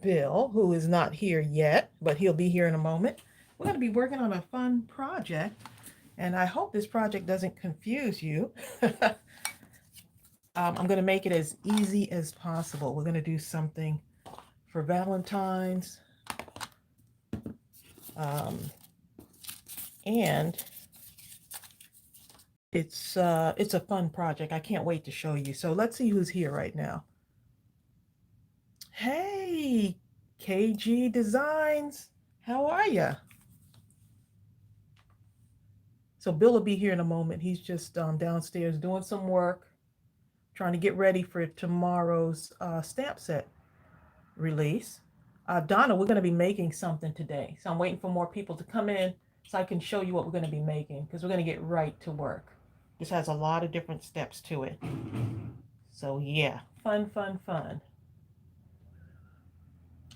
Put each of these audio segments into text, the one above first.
Bill, who is not here yet, but he'll be here in a moment. We're going to be working on a fun project, and I hope this project doesn't confuse you. I'm going to make it as easy as possible. We're going to do something for Valentine's, um, and it's a fun project. I can't wait to show you. So let's see who's here right now. Hey, KG Designs, how are you? So Bill will be here in a moment. He's just downstairs doing some work, trying to get ready for tomorrow's stamp set release. Donna, we're going to be making something today. So I'm waiting for more people to come in so I can show you what we're going to be making because we're going to get right to work. This has a lot of different steps to it. So yeah, fun, fun, fun.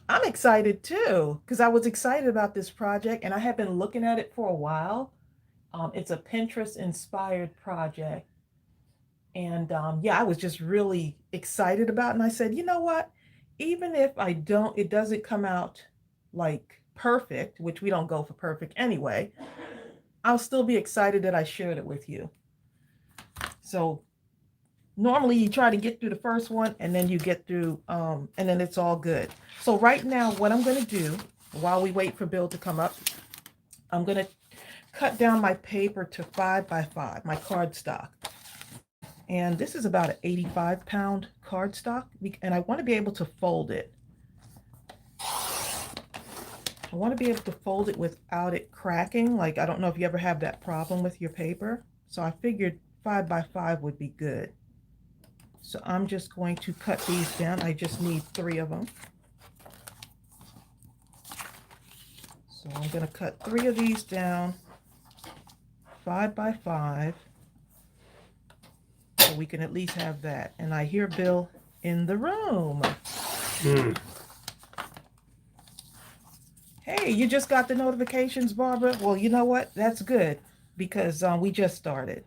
I'm excited too because I was excited about this project and I have been looking at it for a while. It's a Pinterest inspired project. And yeah, I was just really excited about it. And I said, you know what? Even if it doesn't come out like perfect, which we don't go for perfect anyway, I'll still be excited that I shared it with you. So normally you try to get through the first one and then you get through, and then it's all good. So right now, what I'm going to do while we wait for Bill to come up, I'm going to cut down my paper to 5x5, my cardstock. And this is about an 85-pound cardstock, and I want to be able to fold it. I want to be able to fold it without it cracking. Like, I don't know if you ever have that problem with your paper. So I figured 5x5 would be good. So I'm just going to cut these down. I just need 3 of them. So I'm going to cut 3 of these down, 5x5. So we can at least have that. And I hear Bill in the room. Hey, you just got the notifications, Barbara? Well, you know what? That's good because we just started.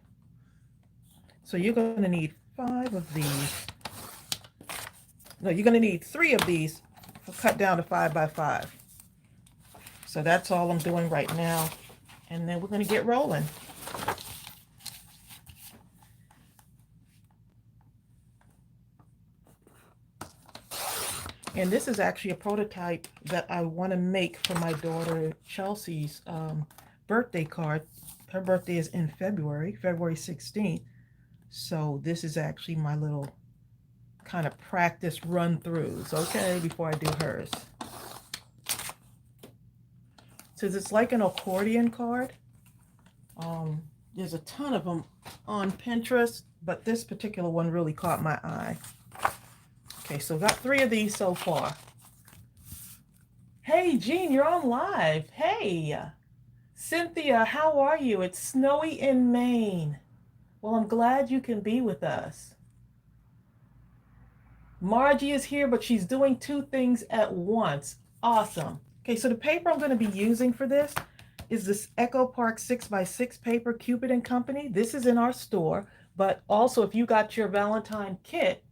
So you're going to need 5 of these. No, you're going to need 3 of these cut down to 5x5. So that's all I'm doing right now. And then we're going to get rolling. And this is actually a prototype that I want to make for my daughter Chelsea's birthday card. Her birthday is in February 16th. So this is actually my little kind of practice run-throughs, okay, before I do hers. So it's like an accordion card. There's a ton of them on Pinterest, but this particular one really caught my eye. Okay, so got 3 of these so far. Hey, Jean, you're on live. Hey, Cynthia, how are you? It's snowy in Maine. Well, I'm glad you can be with us. Margie is here, but she's doing 2 things at once. Awesome. Okay, so the paper I'm going to be using for this is this Echo Park 6x6 paper, Cupid Company. This is in our store, but also if you got your Valentine kit,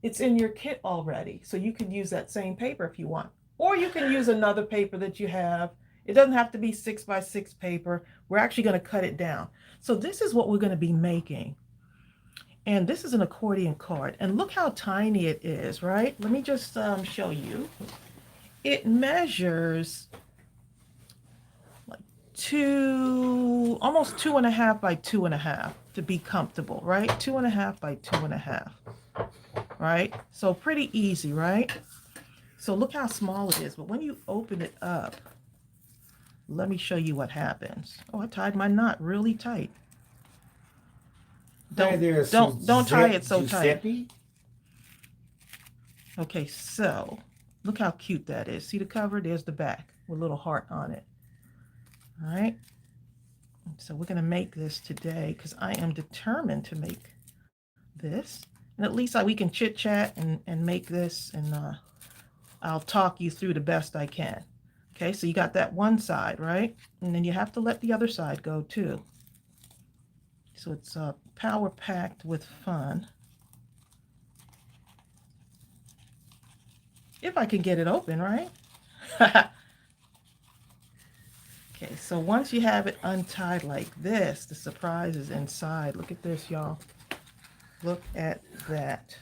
it's in your kit already. So you can use that same paper if you want. Or you can use another paper that you have. It doesn't have to be 6x6 paper. We're actually going to cut it down. So this is what we're going to be making. And this is an accordion card. And look how tiny it is, right? Let me just show you. It measures like almost 2.5 by 2.5 to be comfortable, right? 2.5 by 2.5, right? So pretty easy, right? So look how small it is. But when you open it up, let me show you what happens. Oh, I tied my knot really tight. Don't tie it so tight. Okay, so look how cute that is. See the cover? There's the back with a little heart on it. All right. So we're going to make this today because I am determined to make this. And at least we can chit chat and make this, and I'll talk you through the best I can. Okay, so you got that one side, right? And then you have to let the other side go too. So it's power packed with fun. if I can get it open, right? Okay, so once you have it untied like this, the surprise is inside. Look at this, y'all. Look at that.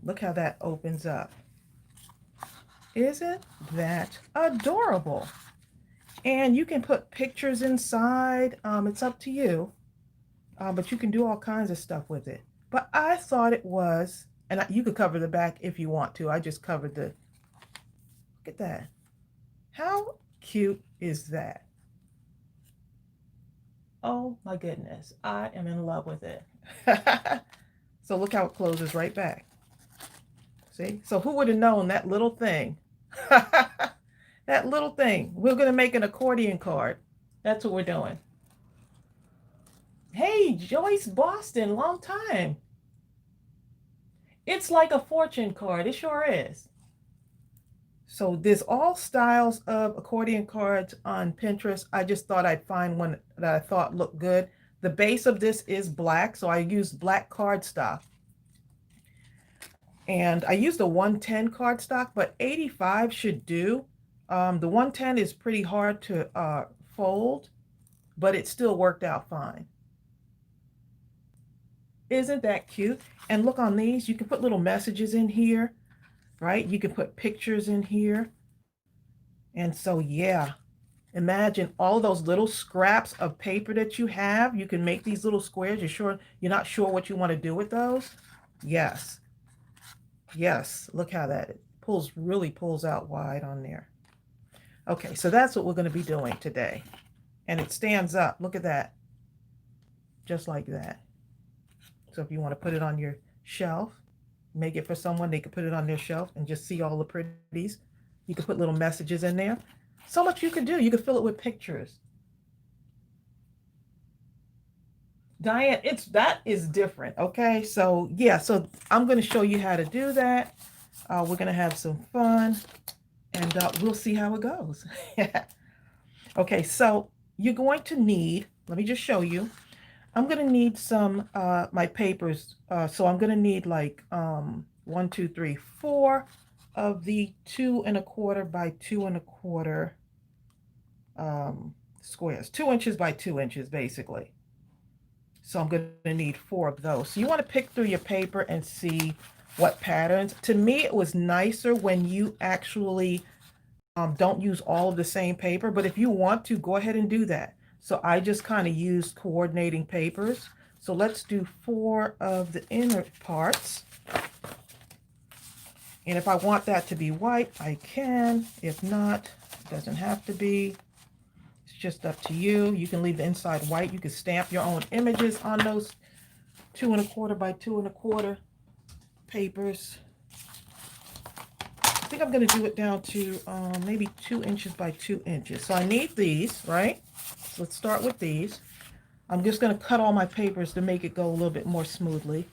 Look how that opens up. Isn't that adorable? And you can put pictures inside. It's up to you. But you can do all kinds of stuff with it. But I thought it was, and you could cover the back if you want to. I just covered the, look at that. How cute is that? Oh my goodness, I am in love with it. So look how it closes right back. See? So who would have known that little thing? That little thing. We're going to make an accordion card. That's what we're doing. Hey, Joyce Boston, long time. It's like a fortune card. It sure is. So there's all styles of accordion cards on Pinterest. I just thought I'd find one that I thought looked good. The base of this is black, so I used black cardstock. And I used a 110 cardstock, but 85 should do. The 110 is pretty hard to fold, but it still worked out fine. Isn't that cute? And look on these, you can put little messages in here, right? You can put pictures in here. And so, yeah, imagine all those little scraps of paper that you have. You can make these little squares. You're not sure what you want to do with those? Yes. Yes, look how that really pulls out wide on there. Okay, so that's what we're going to be doing today. And it stands up. Look at that. Just like that. So if you want to put it on your shelf, make it for someone, they could put it on their shelf and just see all the pretties. You could put little messages in there. So much you could do. You could fill it with pictures. Diane, that is different. Okay, so yeah, so I'm going to show you how to do that. We're going to have some fun, and we'll see how it goes. Okay, so you're going to need, let me just show you. I'm going to need some, my papers. So I'm going to need like 1, 2, 3, 4 of the 2 1/4 by 2 1/4 squares. 2 inches by 2 inches, basically. So I'm going to need 4 of those. So you want to pick through your paper and see what patterns. To me, it was nicer when you actually don't use all of the same paper. But if you want to, go ahead and do that. So I just kind of used coordinating papers. So let's do 4 of the inner parts. And if I want that to be white, I can. If not, it doesn't have to be. Just up to you. You can leave the inside white. You can stamp your own images on those 2 1/4 by 2 1/4 papers. I think I'm going to do it down to maybe 2 inches by 2 inches. So I need these, right? So let's start with these. I'm just going to cut all my papers to make it go a little bit more smoothly.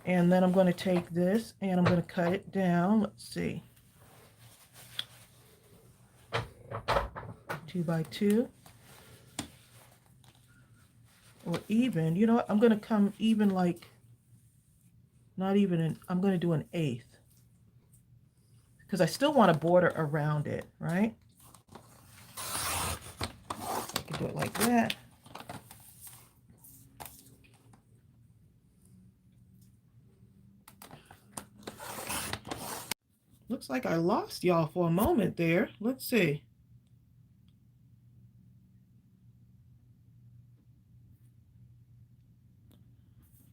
And then I'm going to take this and I'm going to cut it down. Let's see. 2 by 2, or even, you know what, I'm going to come even, like, not even I'm going to do an 1/8, because I still want a border around it, right? I can do it like that. Looks like I lost y'all for a moment there. Let's see.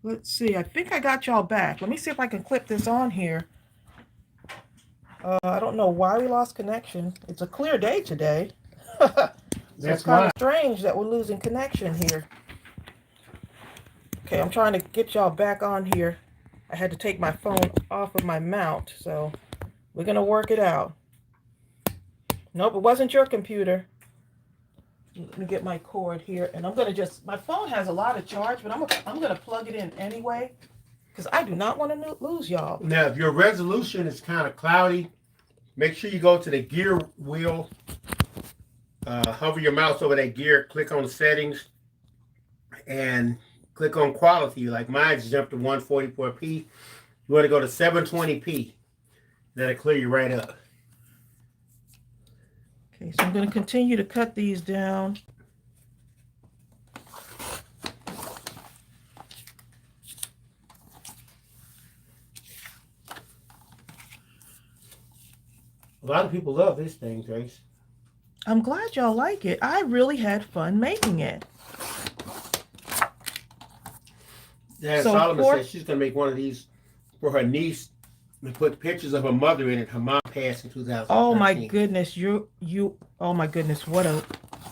Let's see, I think I got y'all back. Let me see if I can clip this on here. I don't know why we lost connection. It's a clear day today. So it's kind of strange that we're losing connection here. Okay, I'm trying to get y'all back on here. I had to take my phone off of my mount, so we're going to work it out. Nope, it wasn't your computer. Let me get my cord here, and I'm going to just, my phone has a lot of charge, but I'm going to plug it in anyway, because I do not want to lose y'all. Now, if your resolution is kind of cloudy, make sure you go to the gear wheel, hover your mouse over that gear, click on settings, and click on quality. Like mine jumped to 144p. You want to go to 720p. That'll clear you right up. Okay, so I'm going to continue to cut these down. A lot of people love this thing, Trace. I'm glad y'all like it. I really had fun making it. Yeah, So Solomon said she's going to make one of these for her niece and put pictures of her mother in it. Her mom passed in 2013. Oh my goodness, oh my goodness, what an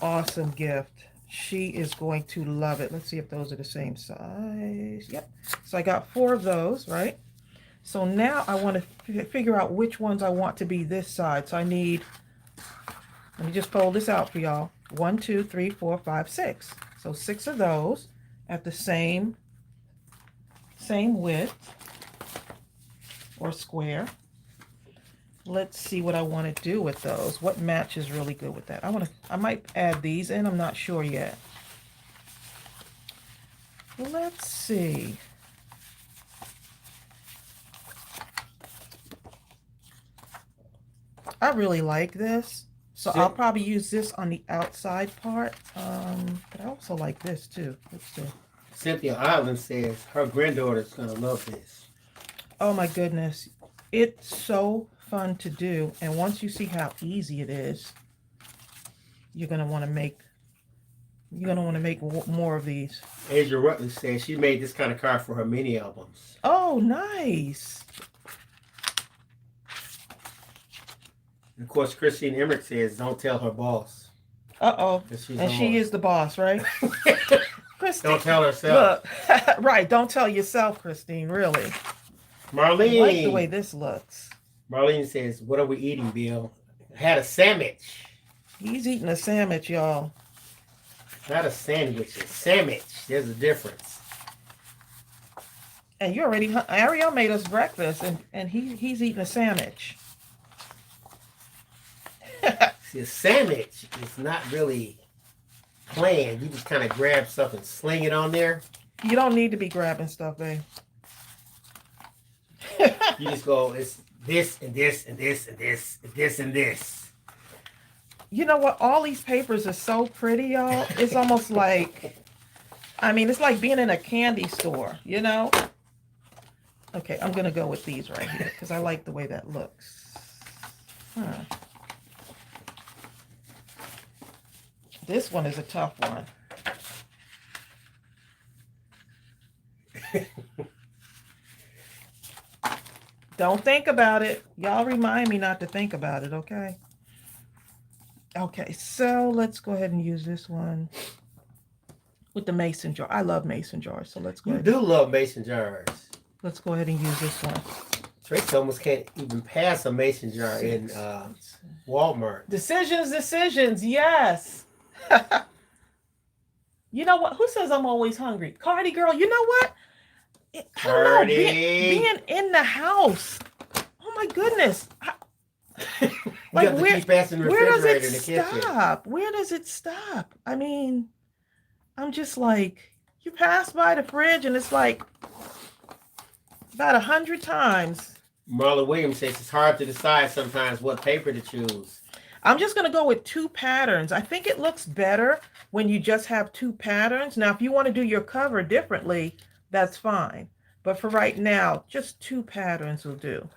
awesome gift. She is going to love it. Let's see if those are the same size. Yep. So I got 4 of those, right? So now I want to figure out which ones I want to be this side. So I need, let me just fold this out for y'all. 1, 2, 3, 4, 5, 6. So 6 of those at the same width or square. Let's see what I want to do with those. What matches really good with that? I might add these in. I'm not sure yet. Let's see. I really like this. So I'll probably use this on the outside part. But I also like this too. Let's see. Cynthia Island says her granddaughter's going to love this. Oh my goodness. It's so fun to do. And once you see how easy it is, you're going to want to make more of these. Asia Rutledge says she made this kind of card for her mini albums. Oh, nice. And of course, Christine Emmerich says, don't tell her boss. Uh-oh. And she is the boss, right? Christine. Don't tell herself. Look, right. Don't tell yourself, Christine, really. Marlene. I like the way this looks. Marlene says, what are we eating, Bill? I had a sandwich. He's eating a sandwich, y'all. Not a sandwich, a sandwich. There's a difference. And you already, Ariel made us breakfast, and he's eating a sandwich. See, a sandwich is not really planned. You just kind of grab stuff and sling it on there. You don't need to be grabbing stuff, babe. You just go, it's this and this and this and this and this and this. You know what? All these papers are so pretty, y'all. It's almost like, I mean, it's like being in a candy store, you know? Okay, I'm going to go with these right here because I like the way that looks. Huh. This one is a tough one. Don't think about it. Y'all remind me not to think about it, okay? Okay, so let's go ahead and use this one with the mason jar. I love mason jars, so let's go ahead. You do love mason jars. Let's go ahead and use this one. Trace almost can't even pass a mason jar in Walmart. Decisions, yes. You know what? Who says I'm always hungry? Cardi girl, you know what? I don't know, being in the house. Oh my goodness. Like where does it stop? Where does it stop? I mean, I'm just like, you pass by the fridge and it's like about 100 times. Marla Williams says it's hard to decide sometimes what paper to choose. I'm just going to go with 2 patterns. I think it looks better when you just have 2 patterns. Now, if you want to do your cover differently, that's fine. But for right now, just 2 patterns will do.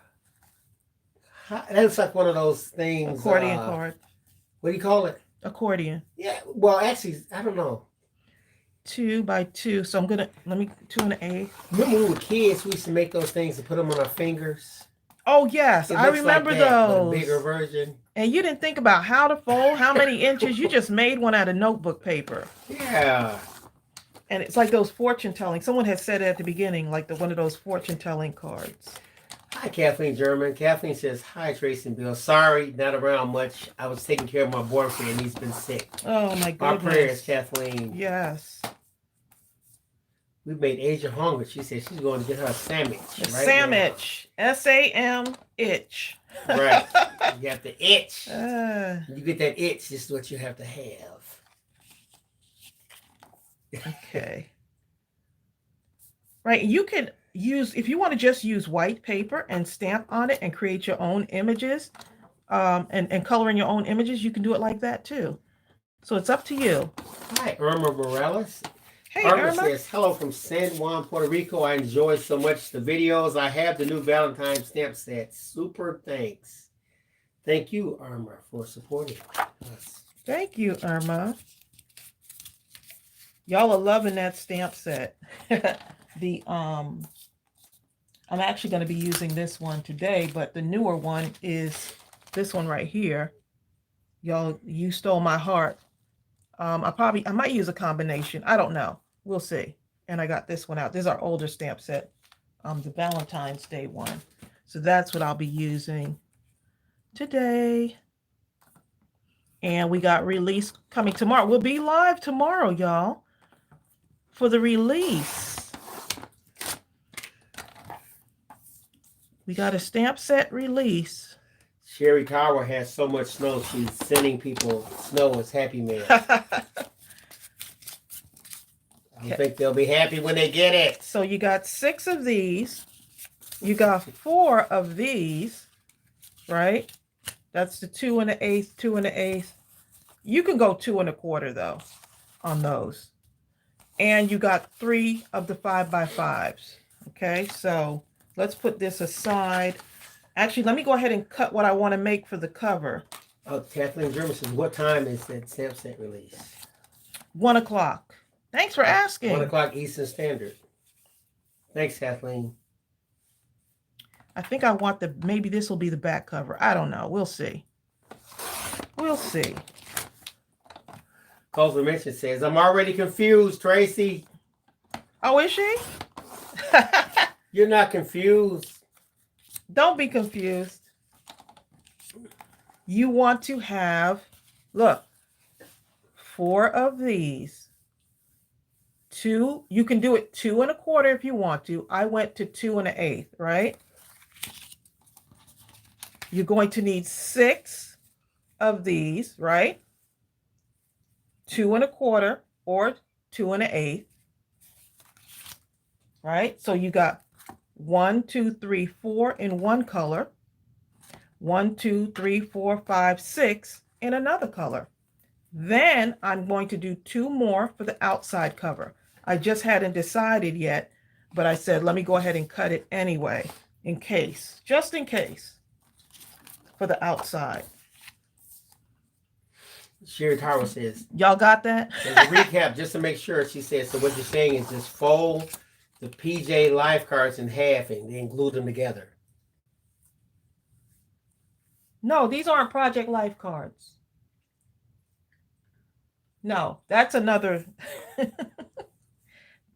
That's like one of those things. Accordion card. What do you call it? Accordion. Yeah. Well, actually, I don't know. 2 by 2. So I'm gonna 2 and an A. Remember when we were kids, we used to make those things and put them on our fingers. Oh yes, I remember like that, those. But a bigger version. And you didn't think about how to fold, how many inches. You just made one out of notebook paper. Yeah. And it's like those fortune telling. Someone had said it at the beginning, like one of those fortune telling cards. Hi, Kathleen German. Kathleen says, hi, Tracy and Bill. Sorry, not around much. I was taking care of my boyfriend and he's been sick. Oh, my goodness. Our prayers, Kathleen. Yes. We made Asia hungry. She said she's going to get her a sandwich. A sandwich. S-A-M-itch. Right. You got the itch. You get that itch, this is what you have to have. Okay. Right. You if you want to just use white paper and stamp on it and create your own images, and color in your own images, you can do it like that too. So it's up to you. Hi, Irma Morales. Hey, Irma Irma. says, hello from San Juan, Puerto Rico. I enjoy so much the videos. I have the new Valentine stamp set. Super thanks. Thank you, Irma, for supporting us. Thank you, Irma. Y'all are loving that stamp set. I'm actually going to be using this one today, but the newer one is this one right here. Y'all, you stole my heart. I might use a combination. I don't know. We'll see. And I got this one out. This is our older stamp set, the Valentine's Day one. So that's what I'll be using today. And we got release coming tomorrow. We'll be live tomorrow, y'all, for the release. We got a stamp set release. Sherry Tower has so much snow, she's sending people snow as Happy Mail. I think they'll be happy when they get it. So you got 6 of these. You got 4 of these, right? That's the 2 1/8, 2 1/8. You can go 2 1/4 though on those. And you got 3 of the 5x5s. Okay, so let's put this aside. Actually, let me go ahead and cut what I want to make for the cover. Oh, Kathleen German says, what time is that stamp set release? 1 o'clock. Thanks for asking. 1 o'clock Eastern Standard. Thanks, Kathleen. I think I want maybe this will be the back cover. I don't know. We'll see. We'll see. Culver Mention says, I'm already confused, Tracy. Oh, is she? You're not confused. Don't be confused. You want to have, look, 4 of these. 2, you can do it 2 1/4 if you want to. I went to 2 1/8, right? You're going to need 6 of these, right? 2 1/4 or 2 1/8, right? So you got 1, 2, 3, 4 in one color, 1, 2, 3, 4, 5, 6 in another color. Then I'm going to do 2 more for the outside cover. I just hadn't decided yet, but I said, let me go ahead and cut it anyway, in case, just in case, for the outside. Sherry Tower says, y'all got that? as a recap, just to make sure, she says, so what you're saying is just fold the PJ life cards in half and then glue them together. No, these aren't Project Life cards. No, that's another.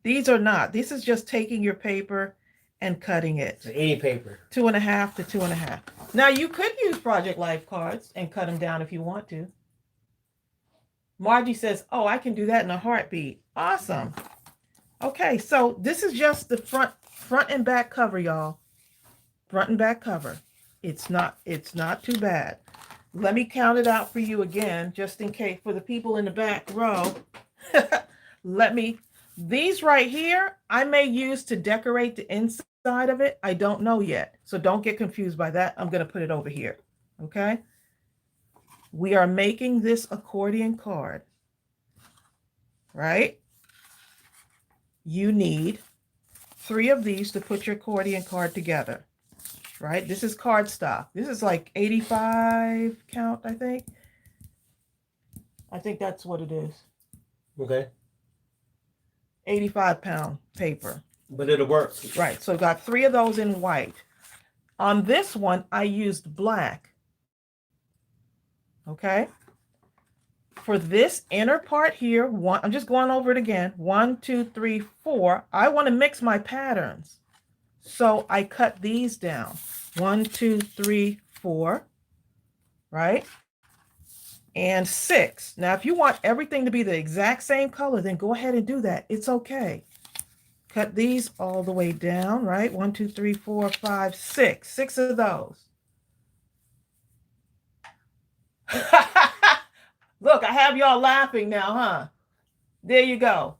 These are not. This is just taking your paper and cutting it. So any paper. 2 1/2 to 2 1/2. Now you could use Project Life cards and cut them down if you want to. Margie says, oh, I can do that in a heartbeat. Awesome. Okay, so this is just the front and back cover, y'all. Front and back cover. It's not too bad. Let me count it out for you again, just in case, for the people in the back row. These right here, I may use to decorate the inside of it. I don't know yet. So don't get confused by that. I'm going to put it over here. Okay. We are making this accordion card, right? You need 3 of these to put your accordion card together, right? This is cardstock. This is like 85 count, I think. I think that's what it is. Okay. 85-pound paper. But it'll work. Right. So I got 3 of those in white. On this one, I used black. Okay. For this inner part here, I'm just going over it again. 1, 2, 3, 4. I want to mix my patterns. So I cut these down. 1, 2, 3, 4. Right? And 6. Now, if you want everything to be the exact same color, then go ahead and do that. It's okay. Cut these all the way down, right? 1, 2, 3, 4, 5, 6. 6 of those. Look, I have y'all laughing now, huh? There you go.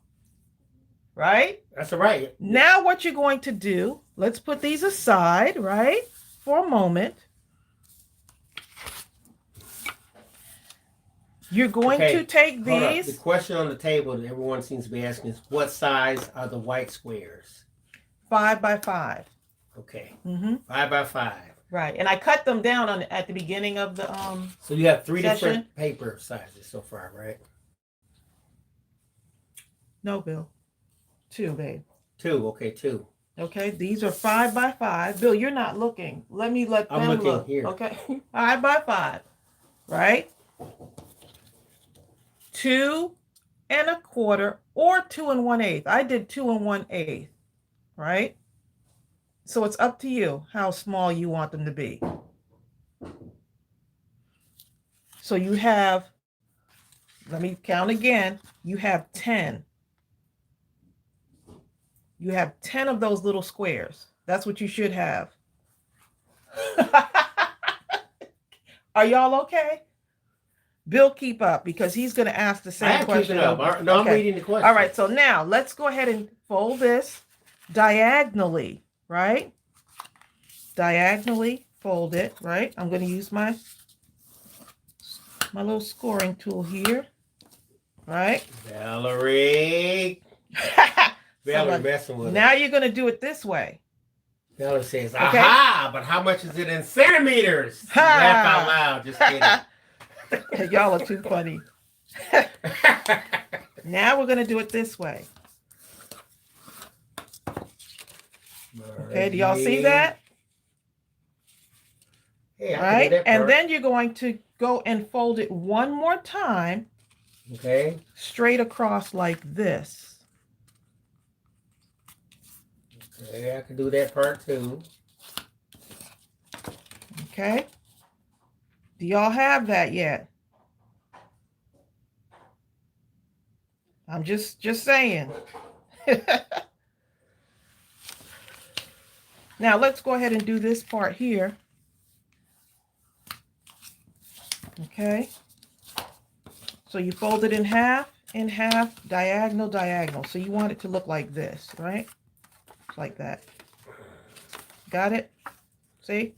right? That's all right. Now what you're going to do, let's put these aside, right, for a moment. You're going to take these. The question on the table that everyone seems to be asking is, what size are the white squares? 5 by 5. Okay. 5 by 5. Right, and I cut them down at the beginning of the So you have 3 session. different paper sizes so far, right? No, Bill. 2, babe. 2. Okay, 2. Okay, these are 5 by 5. Bill, you're not looking. Let them look. I'm looking here. Okay, 5 by 5, right? 2 1/4 or 2 1/8. I did 2 1/8, right? So it's up to you how small you want them to be. So you have, let me count again. You have 10. You have 10 of those little squares. That's what you should have. Are y'all okay? Bill, keep up because he's going to ask the same question. No, okay. I'm reading the question. All right, so now let's go ahead and fold this diagonally, right? Diagonally fold it, right? I'm going to use my little scoring tool here, right? Valerie. Valerie messing with now you're going to do it this way. Valerie says, aha, but how much is it in centimeters? Laugh out loud, just kidding. Y'all are too funny. Now we're going to do it this way. Okay, do y'all see that? Hey, right? And then you're going to go and fold it one more time. Okay. Straight across like this. Okay, I can do that part too. Okay. Do y'all have that yet? I'm just saying. Now let's go ahead and do this part here. Okay. So you fold it in half, diagonal, diagonal. So you want it to look like this, right? Like that. Got it? See?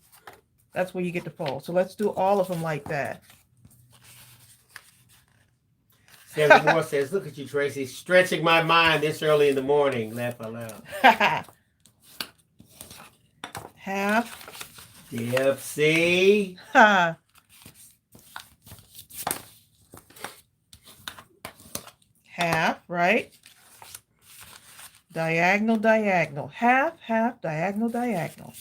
That's where you get to fold. So let's do all of them like that. Sarah Moore says, look at you, Tracy, stretching my mind this early in the morning. Laugh out loud. Half. Dipsy. Half, right? Diagonal, diagonal. Half, half, diagonal, diagonal.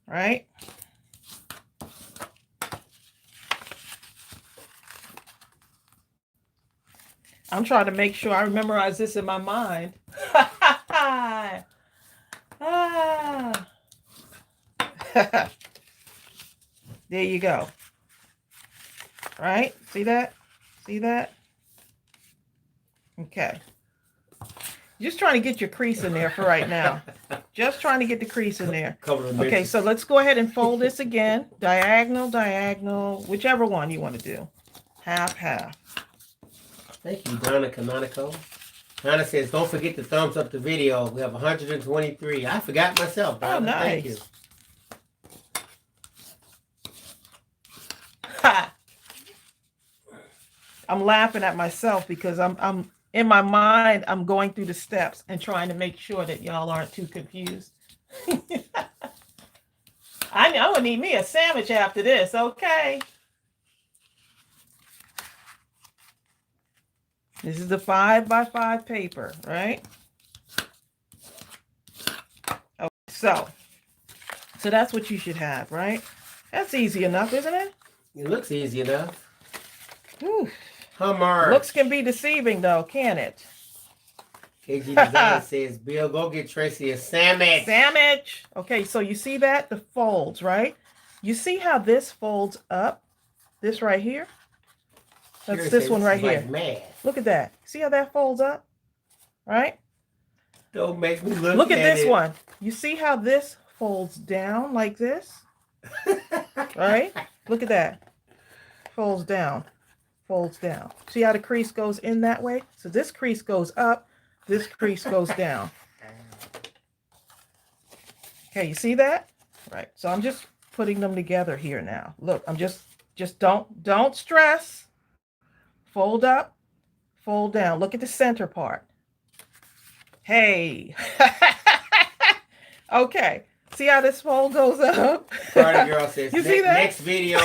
Right? I'm trying to make sure I memorize this in my mind. There you go. Right? See that? See that? Okay. Just trying to get your crease in there for right now. Just trying to get the crease in there. Okay, so let's go ahead and fold this again. Diagonal, diagonal, whichever one you want to do. Half, half. Thank you, Donna Canonico. Donna says, don't forget to thumbs up the video. We have 123. I forgot myself, Donna. Oh, nice. Thank you. I'm laughing at myself because I'm in my mind, I'm going through the steps and trying to make sure that y'all aren't too confused. I'm gonna need me a sandwich after this, okay? This is the 5 by 5 paper, right? Okay, so that's what you should have, right? That's easy enough, isn't it? It looks easy enough. Whew. Hummer. Looks can be deceiving, though, can it? KG Design says, Bill, go get Tracy a sandwich. Sandwich. Okay, so you see that? The folds, right? You see how this folds up? This right here? That's this one right here. Math. Look at that. See how that folds up? Right? Don't make me look Look at this it. one. You see how this folds down like this? Right? Look at that. Folds down. folds down. See how the crease goes in that way? So this crease goes up, this crease goes down. Okay, you see that? Right. So I'm just putting them together here now. Look, I'm just don't stress. Fold up, fold down. Look at the center part. Hey. Okay. See how this fold goes up? Party girl says, you see that? Next video,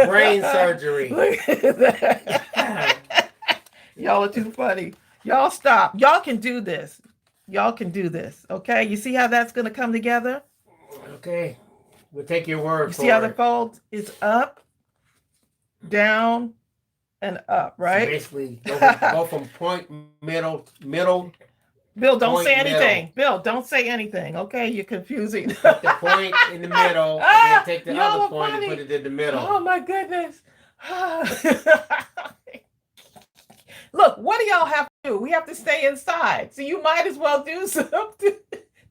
brain surgery. Look at that. Y'all are too funny. Y'all stop. Y'all can do this. Y'all can do this. Okay. You see how that's going to come together? Okay. We'll take your word You for see how it. the fold is up, down, and up, right? So basically, go from point, middle. Bill, don't point, say anything. middle. Bill, don't say anything. Okay, you're confusing. Put the point in the middle, and then take the Y'all other are point funny. and put it in the middle. Oh my goodness. Look, what do y'all have to do? We have to stay inside. So you might as well do something.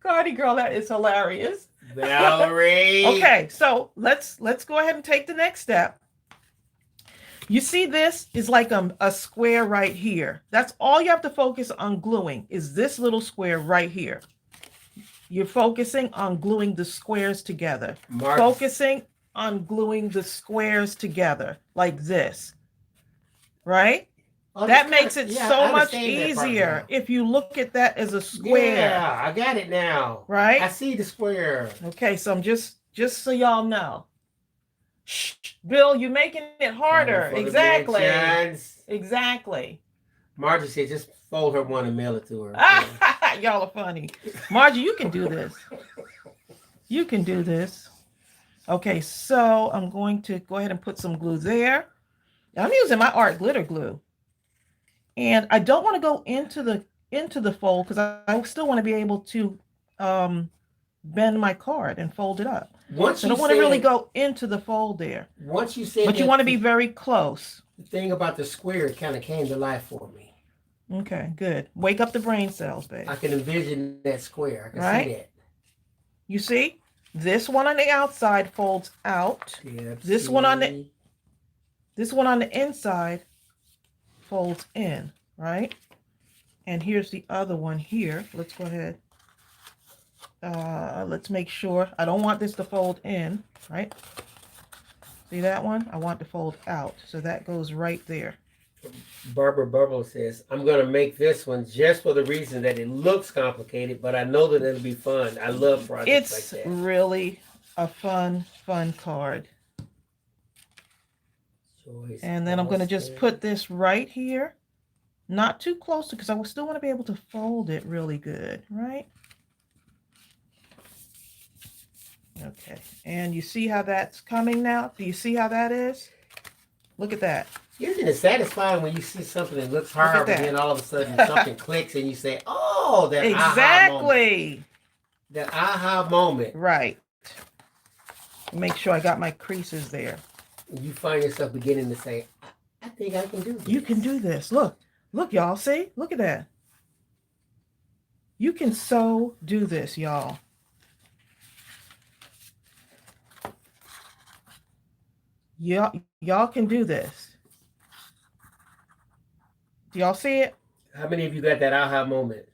Cardi girl, that is hilarious. Valerie. Okay, so let's go ahead and take the next step. You see this is like a square right here. That's all you have to focus on gluing is this little square right here. You're focusing on gluing the squares together. Focusing on gluing the squares together like this, right? Oh, that makes it yeah, so much easier if you look at that as a square. Yeah, I got it now. Right? I see the square. Okay, so I'm just so y'all know. Shh, Bill, you're making it harder. Exactly. Exactly. Margie said just fold her one and mail it to her. Y'all are funny. Margie, you can do this. You can do this. Okay, so I'm going to go ahead and put some glue there. I'm using my art glitter glue. And I don't want to go into the fold because I still want to be able to bend my card and fold it up. Once I don't want to really go into the fold there. Once you said, but you want to be very close. The thing about the square kind of came to life for me. Okay, good. Wake up the brain cells, babe. I can envision that square. I can see that. You see, this one on the outside folds out. Yep, this one on the inside folds in, right? And here's the other one here. Let's go ahead. Let's make sure. I don't want this to fold in, right? See that one? I want to fold out. So that goes right there. Barbara Bubble says, I'm going to make this one just for the reason that it looks complicated, but I know that it'll be fun. I love projects like that. It's really a fun card. Joyce and then I'm going to just put this right here. Not too close because I still want to be able to fold it really good, right? Okay, and you see how that's coming now? Do you see how that is? Look at that. Isn't it satisfying when you see something that looks hard and then all of a sudden something clicks and you say, oh, that aha moment. That aha moment. Right. Make sure I got my creases there. And you find yourself beginning to say, I think I can do this. You can do this. Look, y'all, see? Look at that. You can so do this, y'all. Y'all can do this. Do y'all see it? How many of you got that aha moment?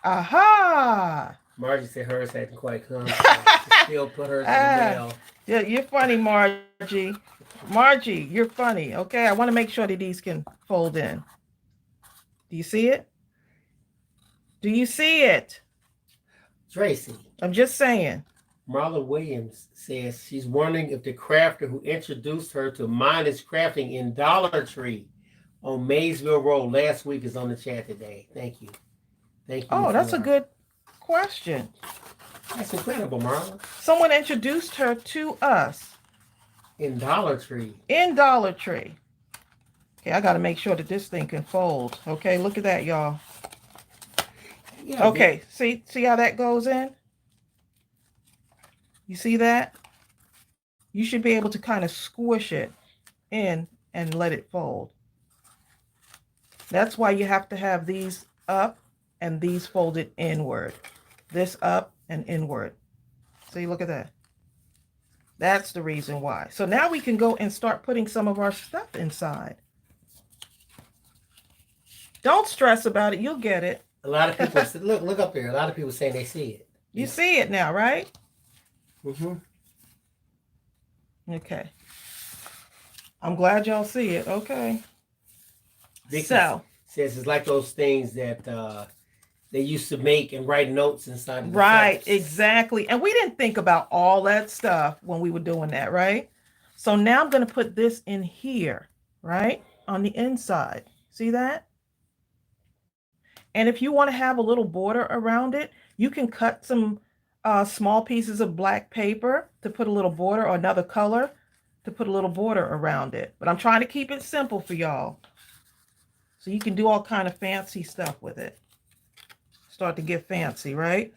Aha! Margie said hers hadn't quite come. So she still put hers in the mail. Yeah, you're funny, Margie. Margie, you're funny. Okay, I want to make sure that these can fold in. Do you see it? Do you see it? Tracy. I'm just saying. Marla Williams says she's wondering if the crafter who introduced her to Mindless Crafting in Dollar Tree on Maysville Road last week is on the chat today. Thank you. Thank you. Oh, that's a good question. That's incredible, Marla. Someone introduced her to us. In Dollar Tree. In Dollar Tree. Okay, I got to make sure that this thing can fold. Okay, look at that, y'all. Yeah, okay, see how that goes in? You see that? You should be able to kind of squish it in and let it fold. That's why you have to have these up and these folded inward. This up and inward. See, look at that. That's the reason why. So now we can go and start putting some of our stuff inside. Don't stress about it. You'll get it. A lot of people look up there. A lot of people saying they see it. You see it now, right? Mm-hmm. Okay. I'm glad y'all see it. Okay. Vicky So says it's like those things that they used to make and write notes inside of the right, socks. exactly. And we didn't think about all that stuff when we were doing that, right? So now I'm going to put this in here, right? On the inside. See that? And if you want to have a little border around it, you can cut some small pieces of black paper to put a little border, or another color to put a little border around it. But I'm trying to keep it simple for y'all. So you can do all kind of fancy stuff with it. Start to get fancy, right?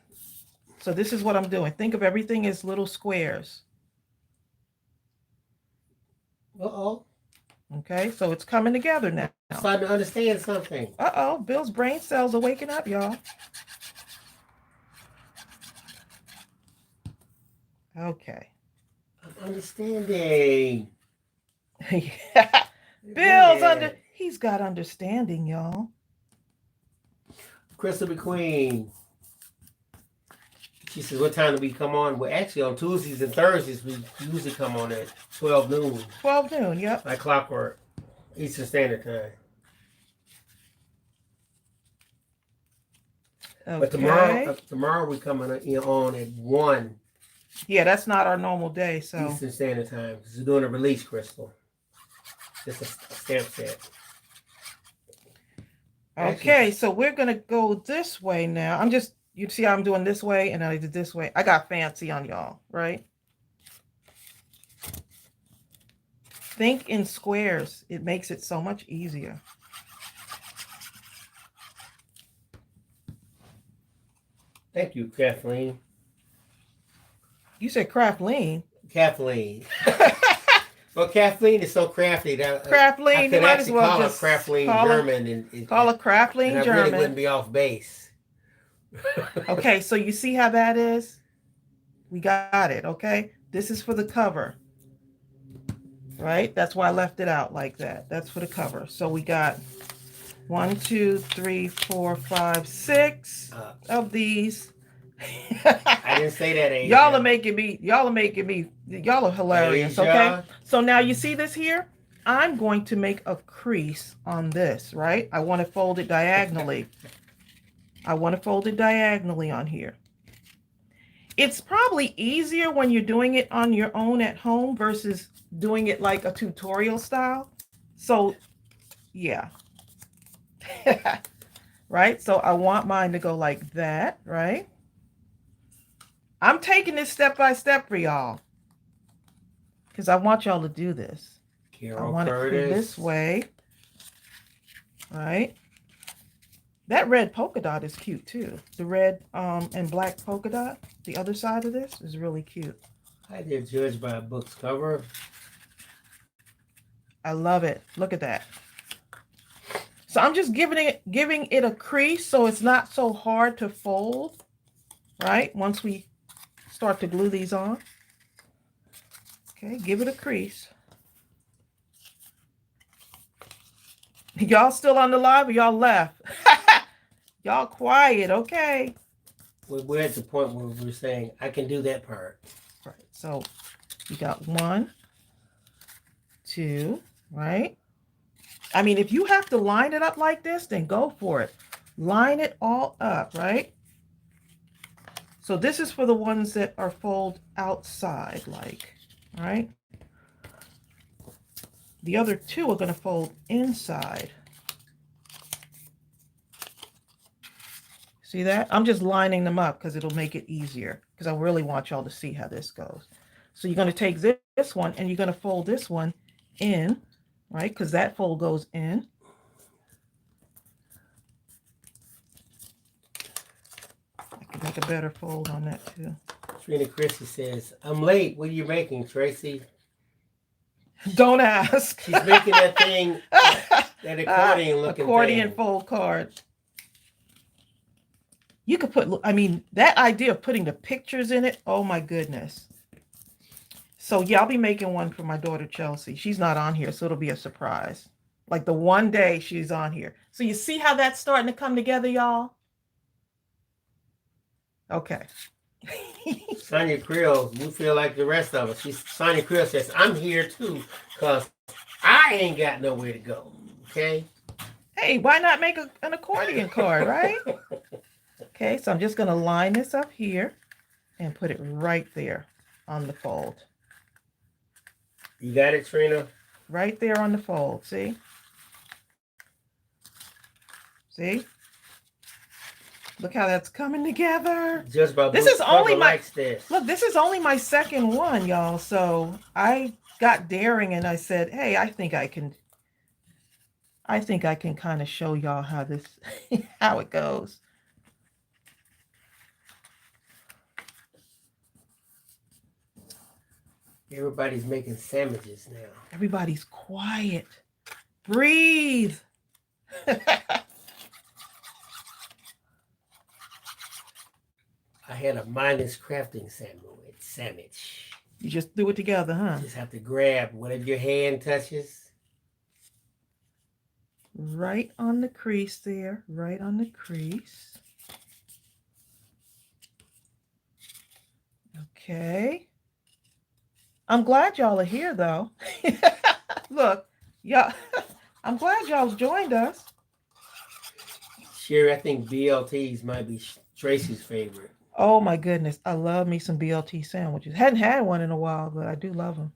So this is what I'm doing. Think of everything as little squares. Uh-oh. Okay, so it's coming together now. I'm starting to understand something. Uh-oh, Bill's brain cells are waking up, y'all. Okay. I'm understanding. Yeah. He's got understanding, y'all. Crystal McQueen. She says, what time do we come on? Well, actually, on Tuesdays and Thursdays, we usually come on at 12 noon. 12 noon, yep. Like clockwork. Eastern Standard Time. Okay. But tomorrow we coming on at 1. Yeah, that's not our normal day, so. Eastern Standard Time. Because we're doing a release, Crystal. Just a stamp set. Okay, so we're going to go this way now. You see how I'm doing this way, and I did this way. I got fancy on y'all, right? Think in squares. It makes it so much easier. Thank you, Kathleen. You said Craftleen. Kathleen. Well, Kathleen is so crafty that Craftleen, I could you might as actually well call her just Craftleen call her- German. And Call it Craftleen and I German. really wouldn't be off base. Okay, so you see how that is? We got it, okay? This is for the cover, right? That's why I left it out like that. That's for the cover. So we got 1, 2, 3, 4, 5, 6 of these. I didn't say that, Asia. Y'all are making me, y'all are hilarious, Asia. okay? So now you see this here? I'm going to make a crease on this, right? I want to fold it diagonally. I want to fold it diagonally on here. It's probably easier when you're doing it on your own at home versus doing it like a tutorial style. So, yeah. Right? So I want mine to go like that, right? I'm taking this step by step for y'all because I want y'all to do this. Carol I want Curtis. it this way, right? That red polka dot is cute too. The red and black polka dot, the other side of this is really cute. I did judge by a book's cover. I love it. Look at that. So I'm just giving it a crease so it's not so hard to fold, right? Once we start to glue these on. Okay, give it a crease. Y'all still on the live or y'all left? Y'all quiet, okay? We're at the point where we're saying, I can do that part. Right, so you got 1, 2, right? I mean, if you have to line it up like this, then go for it. Line it all up, right? So this is for the ones that are fold outside, like, right? The other 2 are going to fold inside. See that? I'm just lining them up because it'll make it easier because I really want y'all to see how this goes. So you're going to take this one and you're going to fold this one in, right? Because that fold goes in. I can make a better fold on that too. Trina Christie says, I'm late. What are you making, Tracy? Don't ask. She's making that thing, that accordion looking accordion thing. fold card. You could put, I mean, that idea of putting the pictures in it, oh my goodness. So yeah, I'll be making one for my daughter, Chelsea. She's not on here, so it'll be a surprise. Like the one day she's on here. So you see how that's starting to come together, y'all? Okay. Sonia Creel, you feel like the rest of us. Sonia Creel says, I'm here too, because I ain't got nowhere to go. Okay? Hey, why not make an accordion card, right? Okay, so I'm just going to line this up here and put it right there on the fold. You got it, Trina? Right there on the fold, see? See? Look how that's coming together. Just by this is only my this. Look, this is only my second one, y'all. So I got daring and I said, hey, I think I can kind of show y'all how this how it goes. Everybody's making sandwiches now. Everybody's quiet. Breathe. I had a mindless crafting sandwich. You just threw it together, huh? You just have to grab whatever your hand touches. Right on the crease there. Right on the crease. Okay. I'm glad y'all are here, though. Look, y'all, I'm glad y'all joined us. Sherry, I think BLTs might be Tracy's favorite. Oh my goodness, I love me some BLT sandwiches. Hadn't had one in a while, but I do love them.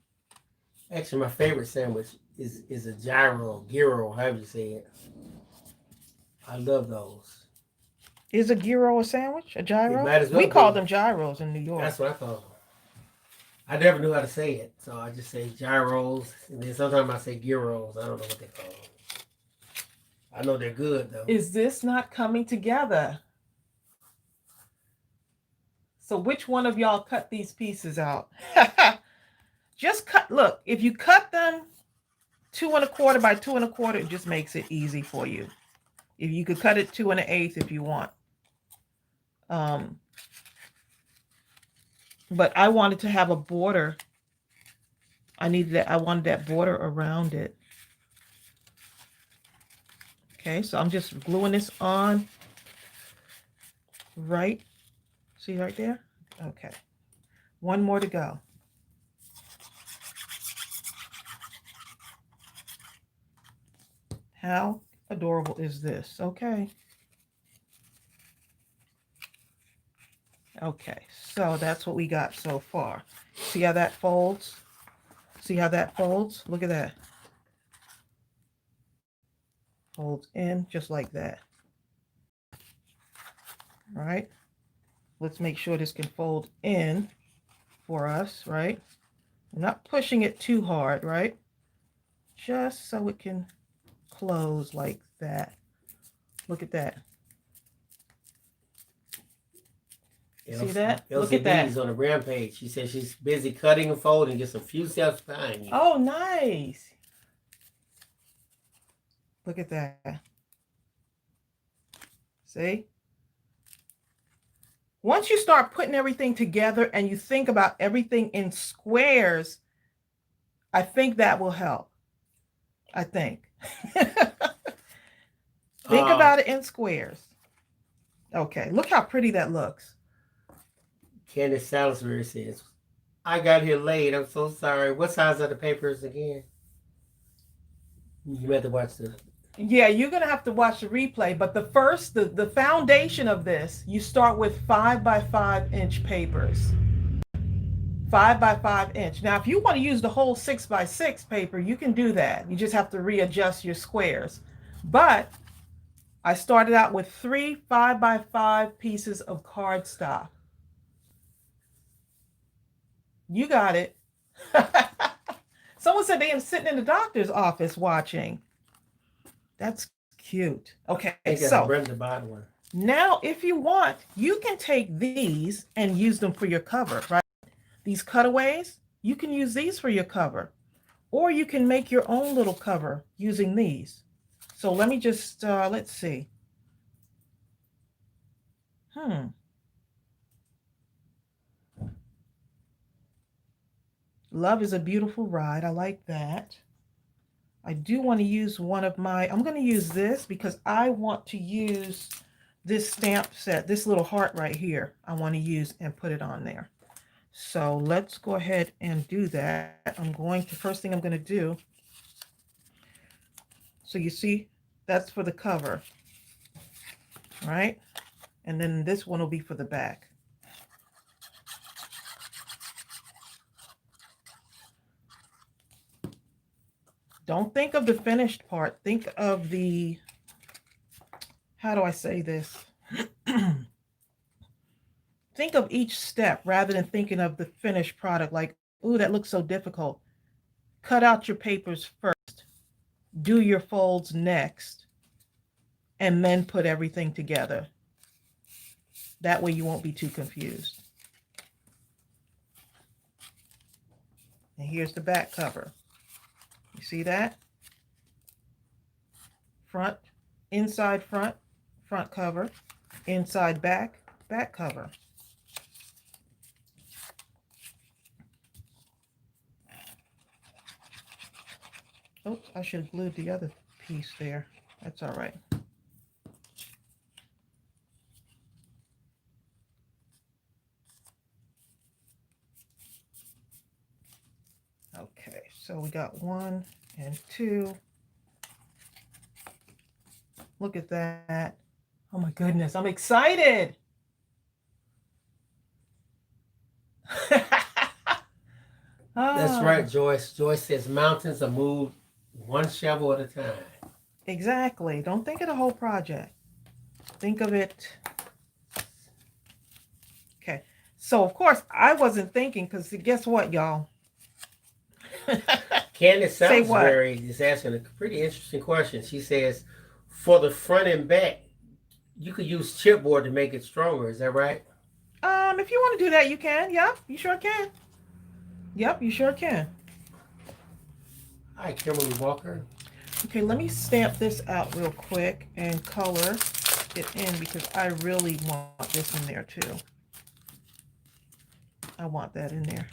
Actually, my favorite sandwich is a gyro, however you say it. I love those. Is a gyro a sandwich? A gyro? Well we call them gyros in New York. That's what I call them. I never knew how to say it, so I just say gyros, and then sometimes I say gyros. I don't know what they call them. I know they're good, though. Is this not coming together? So which one of y'all cut these pieces out? Just cut. Look, if you cut them 2 1/4 by 2 1/4, it just makes it easy for you. If you could cut it 2 1/8 if you want. But I wanted to have a border. I wanted that border around it. Okay, so I'm just gluing this on right. See right there? Okay. One more to go. How adorable is this? Okay. Okay, so that's what we got so far. See how that folds? See how that folds? Look at that. Folds in just like that. All right. Let's make sure this can fold in for us, right? I'm not pushing it too hard, right? Just so it can close like that. Look at that. See that? Look at that. LCD's on a rampage. She says she's busy cutting and folding, just a few steps behind you. Oh, nice. Look at that. See? Once you start putting everything together and you think about everything in squares, I think that will help. I think. Think about it in squares. Okay, look how pretty that looks. Candace Salisbury says, I got here late. I'm so sorry. What size are the papers again? You have to watch the... Yeah, you're going to have to watch the replay. But the foundation of this, you start with 5 by 5 inch papers. 5 by 5 inch. Now, if you want to use the whole 6 by 6 paper, you can do that. You just have to readjust your squares. But I started out with 3 5 by 5 pieces of cardstock. You got it. Someone said they were sitting in the doctor's office watching. That's cute. Okay, so now if you want, you can take these and use them for your cover, right? These cutaways, you can use these for your cover. Or you can make your own little cover using these. So let me just, let's see. Love is a beautiful ride. I like that. I do want to use one of my, I'm going to use this because I want to use this stamp set, this little heart right here. I want to use and put it on there. So let's go ahead and do that. First thing I'm going to do, so you see, that's for the cover, right? And then this one will be for the back. Don't think of the finished part. Think of the, how do I say this? Think of each step rather than thinking of the finished product like, ooh, that looks so difficult. Cut out your papers first, do your folds next, and then put everything together. That way you won't be too confused. And here's the back cover. You see that? Front, inside front, front cover, inside back, back cover. Oops, I should have glued the other piece there. That's all right. Okay, so we got 1 and 2. Look at that. Oh my goodness, I'm excited. That's right, Joyce. Joyce says mountains are moved one shovel at a time. Exactly. Don't think of the whole project. Think of it. Okay. So, of course, I wasn't thinking because guess what, y'all? Candace Salisbury is asking a pretty interesting question. She says, for the front and back, you could use chipboard to make it stronger. Is that right? If you want to do that, you can. Yep, you sure can. Yep, you sure can. Hi, Kimberly Walker. Okay, let me stamp this out real quick and color it in because I really want this in there too. I want that in there.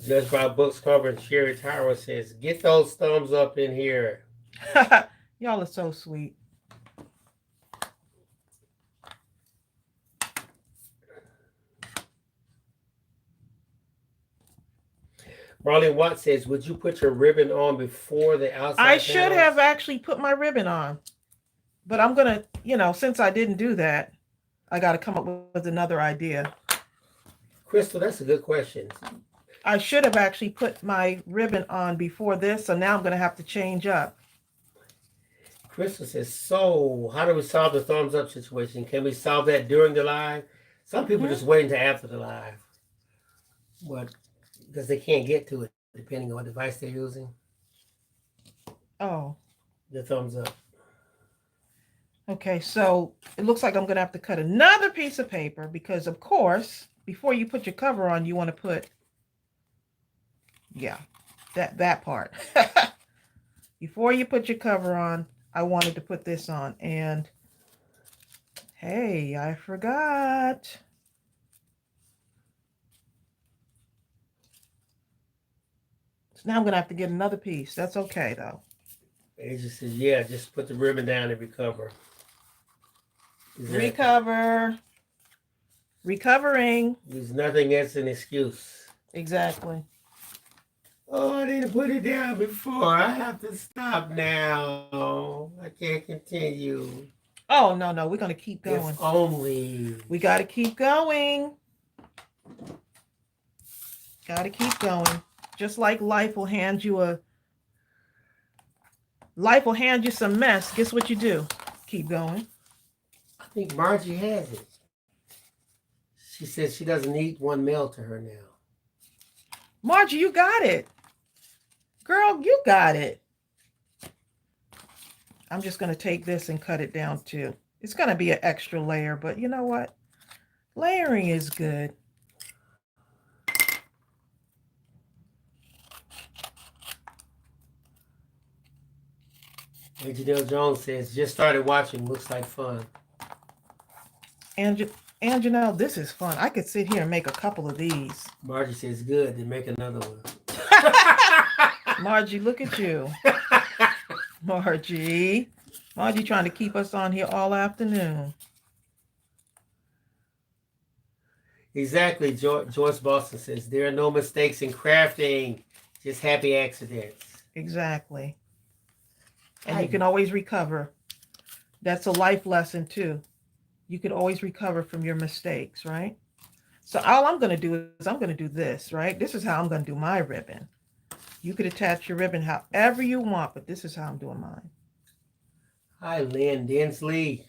Judge by Books Cover and Sherry Tyra says, get those thumbs up in here. Y'all are so sweet. Marlene Watt says, would you put your ribbon on before the outside I should panels? have actually put my ribbon on, but I'm going to, since I didn't do that, I got to come up with another idea. Crystal, that's a good question. I should have actually put my ribbon on before this, so now I'm going to have to change up. Crystal says, so how do we solve the thumbs up situation? Can we solve that during the live? Some people just wait until after the live. But because they can't get to it, depending on what device they're using. Oh. The thumbs up. Okay, so it looks like I'm going to have to cut another piece of paper because, of course, before you put your cover on, you want to put, yeah, that part. Before you put your cover on, I wanted to put this on. And, hey, I forgot. So now I'm going to have to get another piece. That's okay, though. Asia says, yeah, just put the ribbon down and recover. Exactly. Recover. Recovering. Use nothing as an excuse. Exactly. Oh, I didn't put it down before. I have to stop now. I can't continue. Oh, no. We're going to keep going. If only. We got to keep going. Got to keep going. Just like life will hand you some mess. Guess what you do? Keep going. I think Margie has it. She says she doesn't need one mailed to her now. Margie, you got it. Girl, you got it. I'm just going to take this and cut it down too. It's going to be an extra layer, but you know what? Layering is good. Janelle Jones says, just started watching. Looks like fun. And Janelle, this is fun. I could sit here and make a couple of these. Margie says, good. Then make another one. Margie, look at you. Margie trying to keep us on here all afternoon. Exactly. Joyce Boston says, there are no mistakes in crafting, just happy accidents. Exactly. And you can always recover. That's a life lesson too. You could always recover from your mistakes, right? So all I'm going to do is I'm going to do this, right? This is how I'm going to do my ribbon. You could attach your ribbon however you want, but this is how I'm doing mine. Hi, Lynn Densley.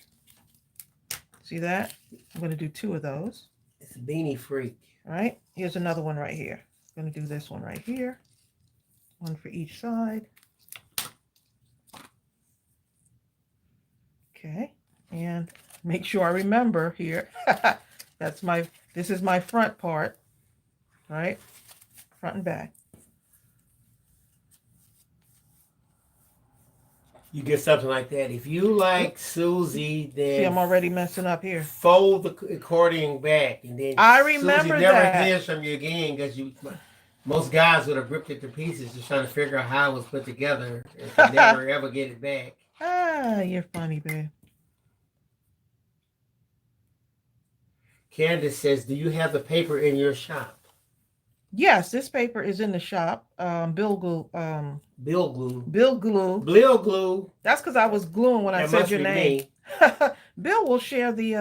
See that? I'm going to do 2 of those. It's a beanie freak. All right. Here's another one right here. I'm going to do this one right here. One for each side. Okay. And make sure I remember here. This is my front part, right? Front and back. You get something like that. If you like Susie, then see, I'm already messing up here. Fold the accordion back, and then I remember Susie never hears from you again because most guys would have ripped it to pieces just trying to figure out how it was put together and could never ever get it back. Ah, you're funny, babe. Candace says, do you have the paper in your shop? Yes, this paper is in the shop. Bill Glue. Bill Glue. Bill Glue. Bill Glue. That's because I was gluing when I said your name. Bill will share the.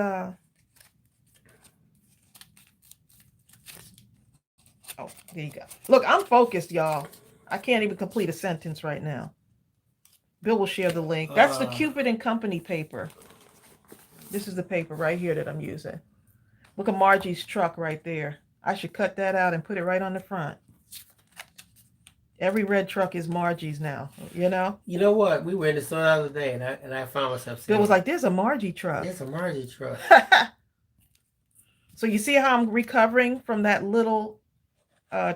Oh, there you go. Look, I'm focused, y'all. I can't even complete a sentence right now. Bill will share the link. That's the Cupid and Company paper. This is the paper right here that I'm using. Look at Margie's truck right there. I should cut that out and put it right on the front. Every red truck is Margie's now, you know? You know what? We were in the store the other day, and I found myself saying, Bill was like, there's a Margie truck. There's a Margie truck. So you see how I'm recovering from that little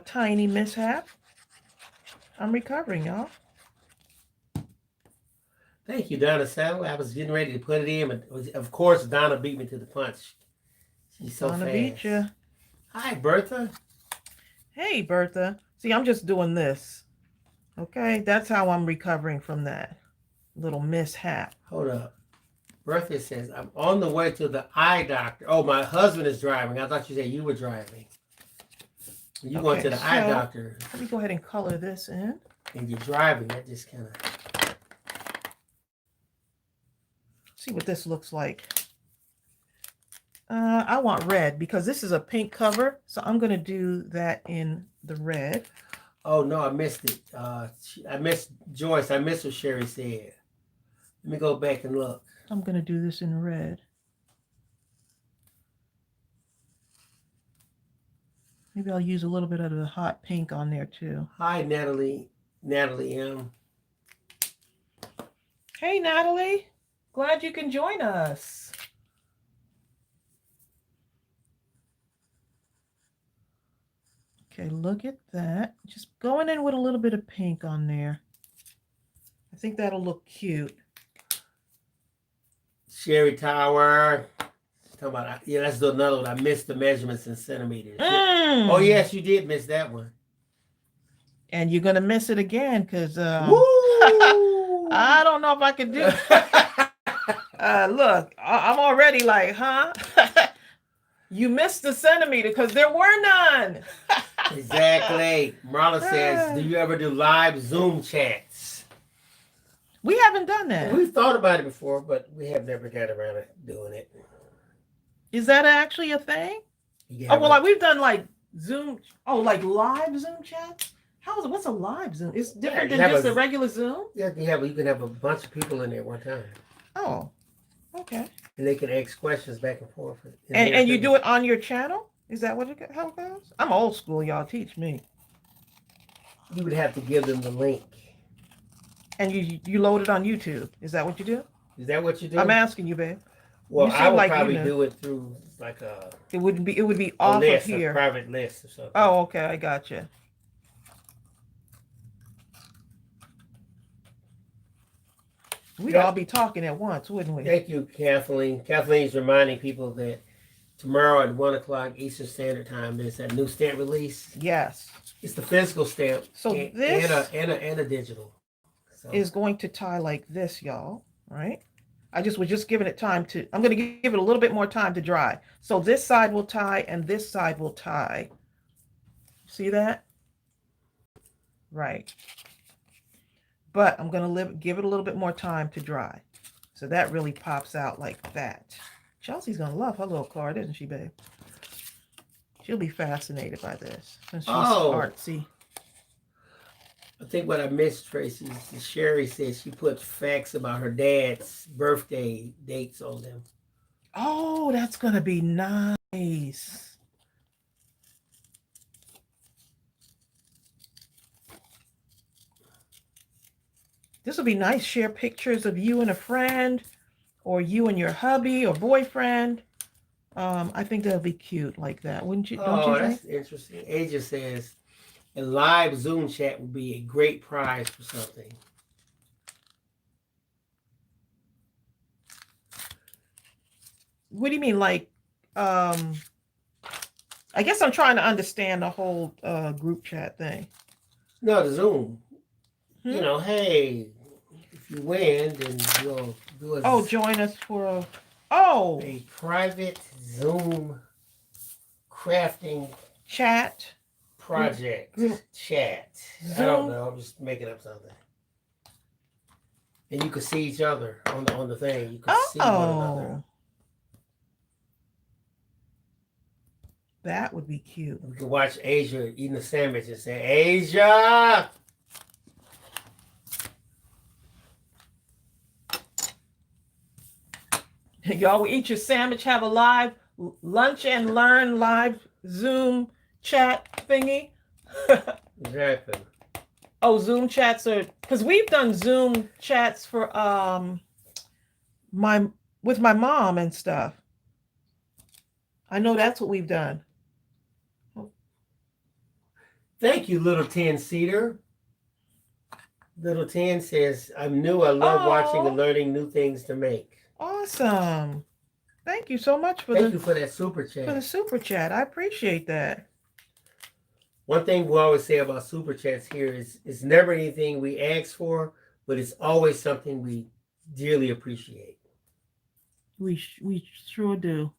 tiny mishap? I'm recovering, y'all. Thank you, Donna Saddle. I was getting ready to put it in, but of course, Donna beat me to the punch. She's so Donna fast. beat you. Hi, Bertha. Hey, Bertha. See, I'm just doing this. Okay, that's how I'm recovering from that little mishap. Hold up. Bertha says, I'm on the way to the eye doctor. Oh, my husband is driving. I thought you said you were driving. You're going to the eye doctor. Let me go ahead and color this in. And you're driving. That just kind of... See what this looks like. I want red because this is a pink cover. So I'm going to do that in the red. Oh, no, I missed it. I missed Joyce. I missed what Sherry said. Let me go back and look. I'm going to do this in red. Maybe I'll use a little bit of the hot pink on there too. Hi, Natalie. Natalie M. Hey, Natalie. Glad you can join us. Okay, look at that. Just going in with a little bit of pink on there. I think that'll look cute. Sherry Tower. Talk about, yeah, that's another one. I missed the measurements in centimeters. Oh, yes, you did miss that one. And you're going to miss it again because I don't know if I can do it. Look, I'm already like, huh? You missed the centimeter because there were none. Exactly. Marla says, do you ever do live Zoom chats? We haven't done that. We've thought about it before, but we have never got around to doing it. Is that actually a thing? Oh, well, like we've done like Zoom. Oh, like live Zoom chats? What's a live Zoom? It's different than just a regular Zoom? Yeah, you can have a bunch of people in there at one time. Oh, okay. And they can ask questions back and forth. And you do it on your channel? Is that how it goes? I'm old school, y'all. Teach me. You would have to give them the link. And you load it on YouTube. Is that what you do? Is that what you do? I'm asking you, babe. Well, I would probably do it through like a... It would be off of here. A private list or something. Oh, okay. I got you. We'd all be talking at once, wouldn't we? Thank you, Kathleen. Kathleen's reminding people that tomorrow at 1 o'clock Eastern Standard Time. There's that new stamp release. Yes. It's the physical stamp. So and, this and a digital. So. Is going to tie like this, y'all. Right? I was just giving it time to. I'm going to give it a little bit more time to dry. So this side will tie and this side will tie. See that? Right. But I'm going to give it a little bit more time to dry. So that really pops out like that. Chelsea's going to love her little card, isn't she, babe? She'll be fascinated by this. Since she's artsy. I think what I missed, Tracy, is Sherry said she put facts about her dad's birthday dates on them. Oh, that's going to be nice. This will be nice. Share pictures of you and a friend, or you and your hubby or boyfriend. I think that'll be cute like that, wouldn't you? Don't you think? That's interesting. Asia says a live Zoom chat would be a great prize for something. What do you mean, like? I guess I'm trying to understand the whole group chat thing. No, the Zoom. You know, hey, if you win, then you'll do a join us for a private Zoom crafting chat project. Chat. Zoom. I don't know. I'm just making up something. And you can see each other on the thing. You can see one another. That would be cute. We could watch Asia eating a sandwich and say, Asia! Y'all will eat your sandwich, have a live lunch and learn live Zoom chat thingy. Exactly. Oh, Zoom chats are, because we've done Zoom chats for with my mom and stuff. I know that's what we've done. Thank you, Little 10-seater. Little 10 says, I'm new. I love watching and learning new things to make. Awesome. Thank you so much for that super chat. For the super chat. I appreciate that. One thing we always say about super chats here is it's never anything we ask for, but it's always something we dearly appreciate. We sure do.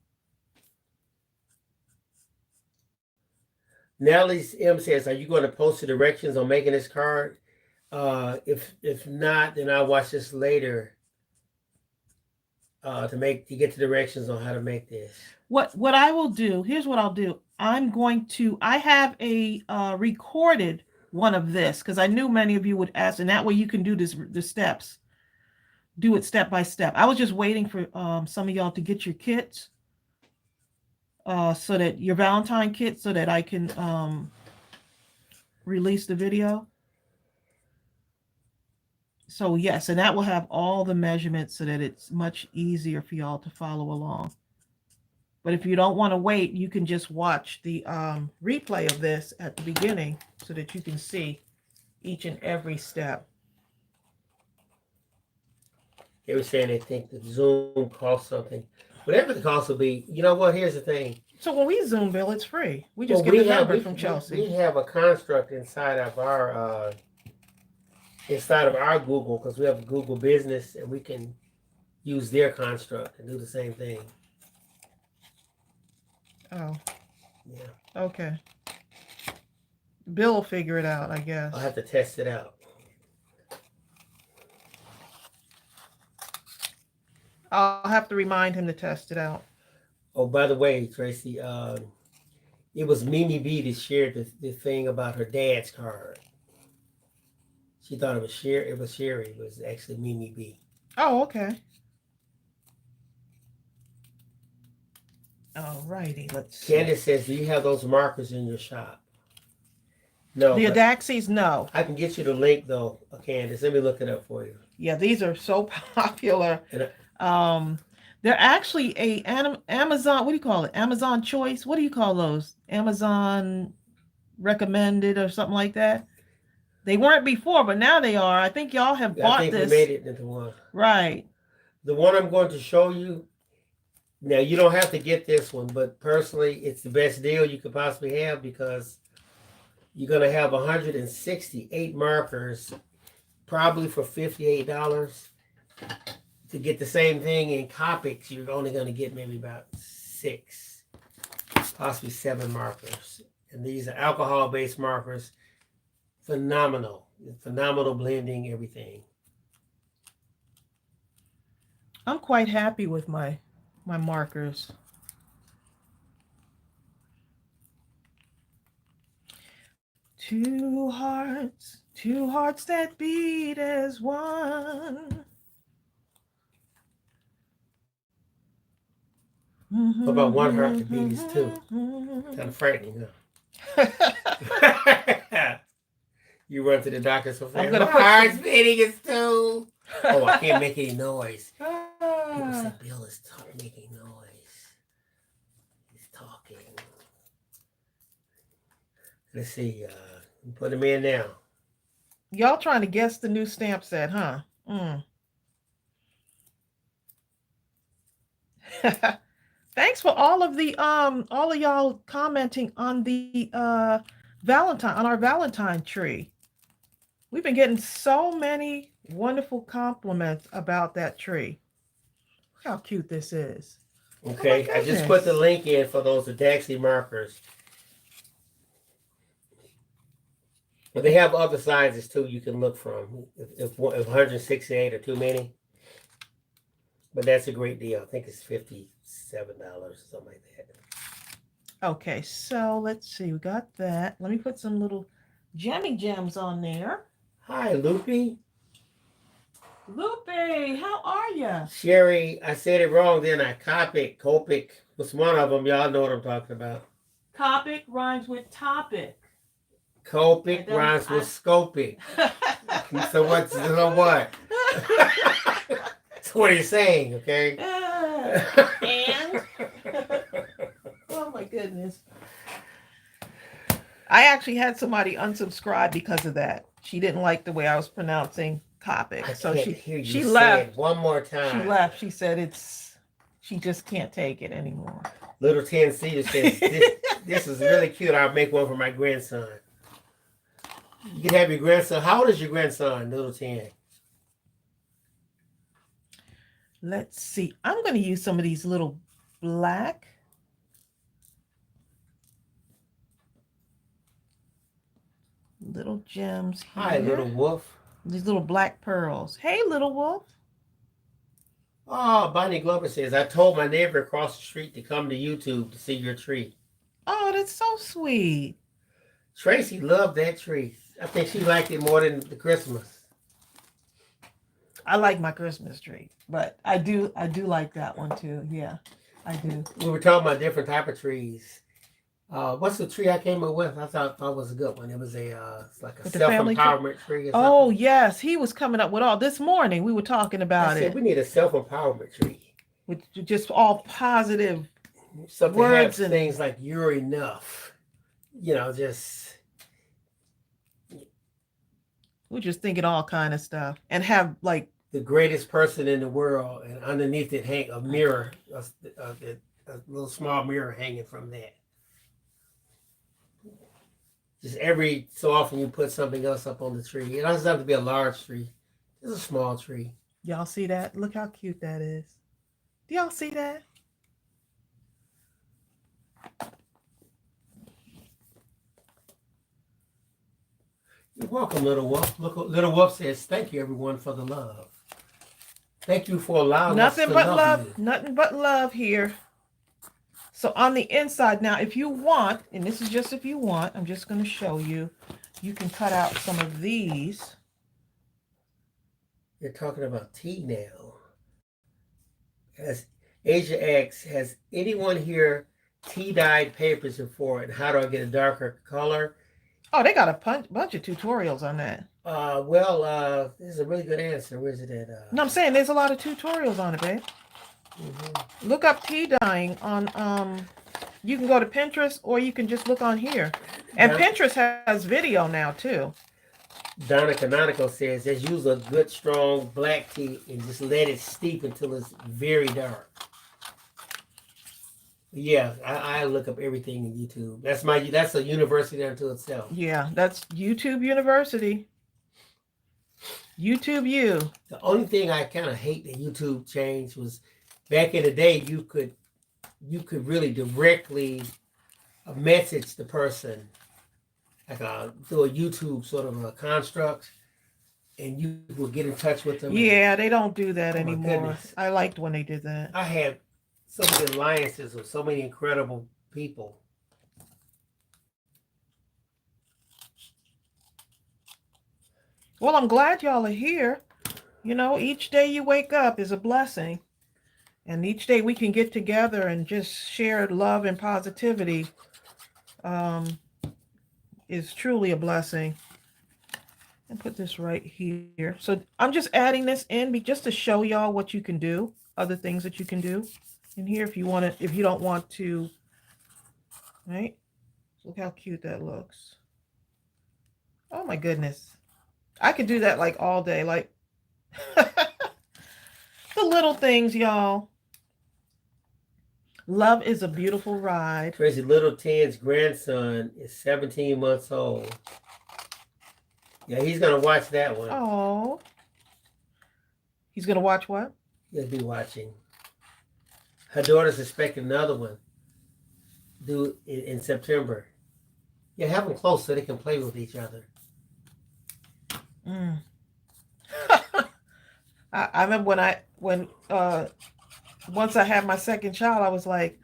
Nellie M says, are you going to post the directions on making this card? If not, then I'll watch this later to get the directions on how to make this. What I will do, here's what I'll do. I have a recorded one of this because I knew many of you would ask, and that way you can do the steps. Do it step by step. I was just waiting for some of y'all to get your kits. So that your Valentine kit, so that I can release the video. So yes, and that will have all the measurements so that it's much easier for y'all to follow along. But if you don't want to wait, you can just watch the replay of this at the beginning so that you can see each and every step. They were saying they think the Zoom costs something. Whatever the cost will be, you know what? Here's the thing. So when we Zoom, Bill, it's free. We just get the number from Chelsea. We have a construct inside of our Google, because we have a Google business, and we can use their construct and do the same thing. Oh. Yeah. Okay. Bill will figure it out, I guess. I'll have to test it out. I'll have to remind him to test it out. Oh, by the way, Tracy, it was Mimi B that shared the thing about her dad's card. She thought it was Sherry. It was actually Mimi B. Oh, okay. All righty. Let's see. Candace says, do you have those markers in your shop? No. The ADAXIs, no. I can get you the link, though, Candace. Let me look it up for you. Yeah, these are so popular. They're actually a Amazon, what do you call it? Amazon choice? What do you call those? Amazon recommended or something like that? They weren't before, but now they are. I think y'all have bought this. I think we made it into one. Right. The one I'm going to show you Now, you don't have to get this one, but personally, it's the best deal you could possibly have because you're going to have 168 markers, probably for $58. To get the same thing in Copics, you're only going to get maybe about 6, possibly 7 markers. And these are alcohol-based markers. Phenomenal. Phenomenal blending, everything. I'm quite happy with my markers. Two hearts that beat as one. What about one heart to beat is 2? Kind of frightening, huh? You run to the doctor so fast. My heart's beating is 2. Oh, I can't make any noise. People say Bill is making noise. He's talking. Let's see. Put him in now. Y'all trying to guess the new stamp set, huh? Thanks for all of y'all commenting on the Valentine, on our Valentine tree. We've been getting so many wonderful compliments about that tree. Look how cute this is. Okay, I just put the link in for those ADAXI markers. But they have other sizes too you can look from if 168 are too many. But that's a great deal. I think it's $57 or something like that. Okay, so let's see. We got that. Let me put some little gemmy gems on there. Hi, Loopy. Loopy, how are you? Sherry, I said it wrong then. I Copic. What's one of them? Y'all know what I'm talking about. Copic rhymes with topic. Copic rhymes with scoping. So what? That's what he's saying, okay? And? Oh my goodness. I actually had somebody unsubscribe because of that. She didn't like the way I was pronouncing Copic. So she left. One more time. She left. She said she just can't take it anymore. Little Tennessee says, this is really cute. I'll make one for my grandson. You can have your grandson. How old is your grandson, Little 10? Let's see. I'm going to use some of these little black. Little gems here. Hi, Little Wolf. These little black pearls. Hey, Little Wolf. Oh, Bonnie Glover says, I told my neighbor across the street to come to YouTube to see your tree. Oh, that's so sweet. Tracey loved that tree. I think she liked it more than the Christmas. I like my Christmas tree, but I do like that one too. Yeah, I do. We were talking about different type of trees. What's the tree I came up with? I thought was a good one. It was it's like a self-empowerment tree. Oh yes, he was coming up with all this morning. We were talking about it. We need a self-empowerment tree with just all positive words and things like "you're enough." You know, we're just thinking all kind of stuff, and have like the greatest person in the world, and underneath it hang a mirror, a little small mirror hanging from that. Just every so often you put something else up on the tree. It doesn't have to be a large tree. It's a small tree. Y'all see that? Look how cute that is. Do y'all see that? You're welcome, Little Wolf. Little Wolf says, thank you, everyone, for the love. Thank you for allowing us to love you. Nothing but love here. So on the inside, now, if you want, and this is just if you want, I'm just going to show you, you can cut out some of these. You're talking about tea now. Has anyone here tea-dyed papers before, and how do I get a darker color? Oh, they got a bunch of tutorials on that. This is a really good answer. Where's it at? No, I'm saying there's a lot of tutorials on it, babe. Mm-hmm. Look up tea dyeing on, you can go to Pinterest or you can just look on here. And Pinterest has video now too. Donna Canonical says, just use a good strong black tea and just let it steep until it's very dark. Yeah, I look up everything in YouTube. That's a university unto itself. Yeah, that's YouTube University. YouTube U. The only thing I kind of hate that YouTube changed was back in the day you could really directly message the person like through a YouTube sort of a construct, and you will get in touch with them. Yeah, they don't do that Oh, my anymore. goodness. I liked when they did that. I had so many alliances with so many incredible people. Well, I'm glad y'all are here. You know, each day you wake up is a blessing. And each day we can get together and just share love and positivity is truly a blessing. And put this right here. So I'm just adding this in just to show y'all what you can do, other things that you can do in here if you want to, if you don't want to, right? Look how cute that looks. Oh my goodness. I could do that like all day, like the little things, y'all. Love is a beautiful ride. Tracy Little Ten's grandson is 17 months old. Yeah, he's gonna watch that one. Oh. He's gonna watch what? He'll be watching. Her daughter's expecting another one due in September. Yeah, have them close so they can play with each other. Mm. I remember when once I had my second child, I was like,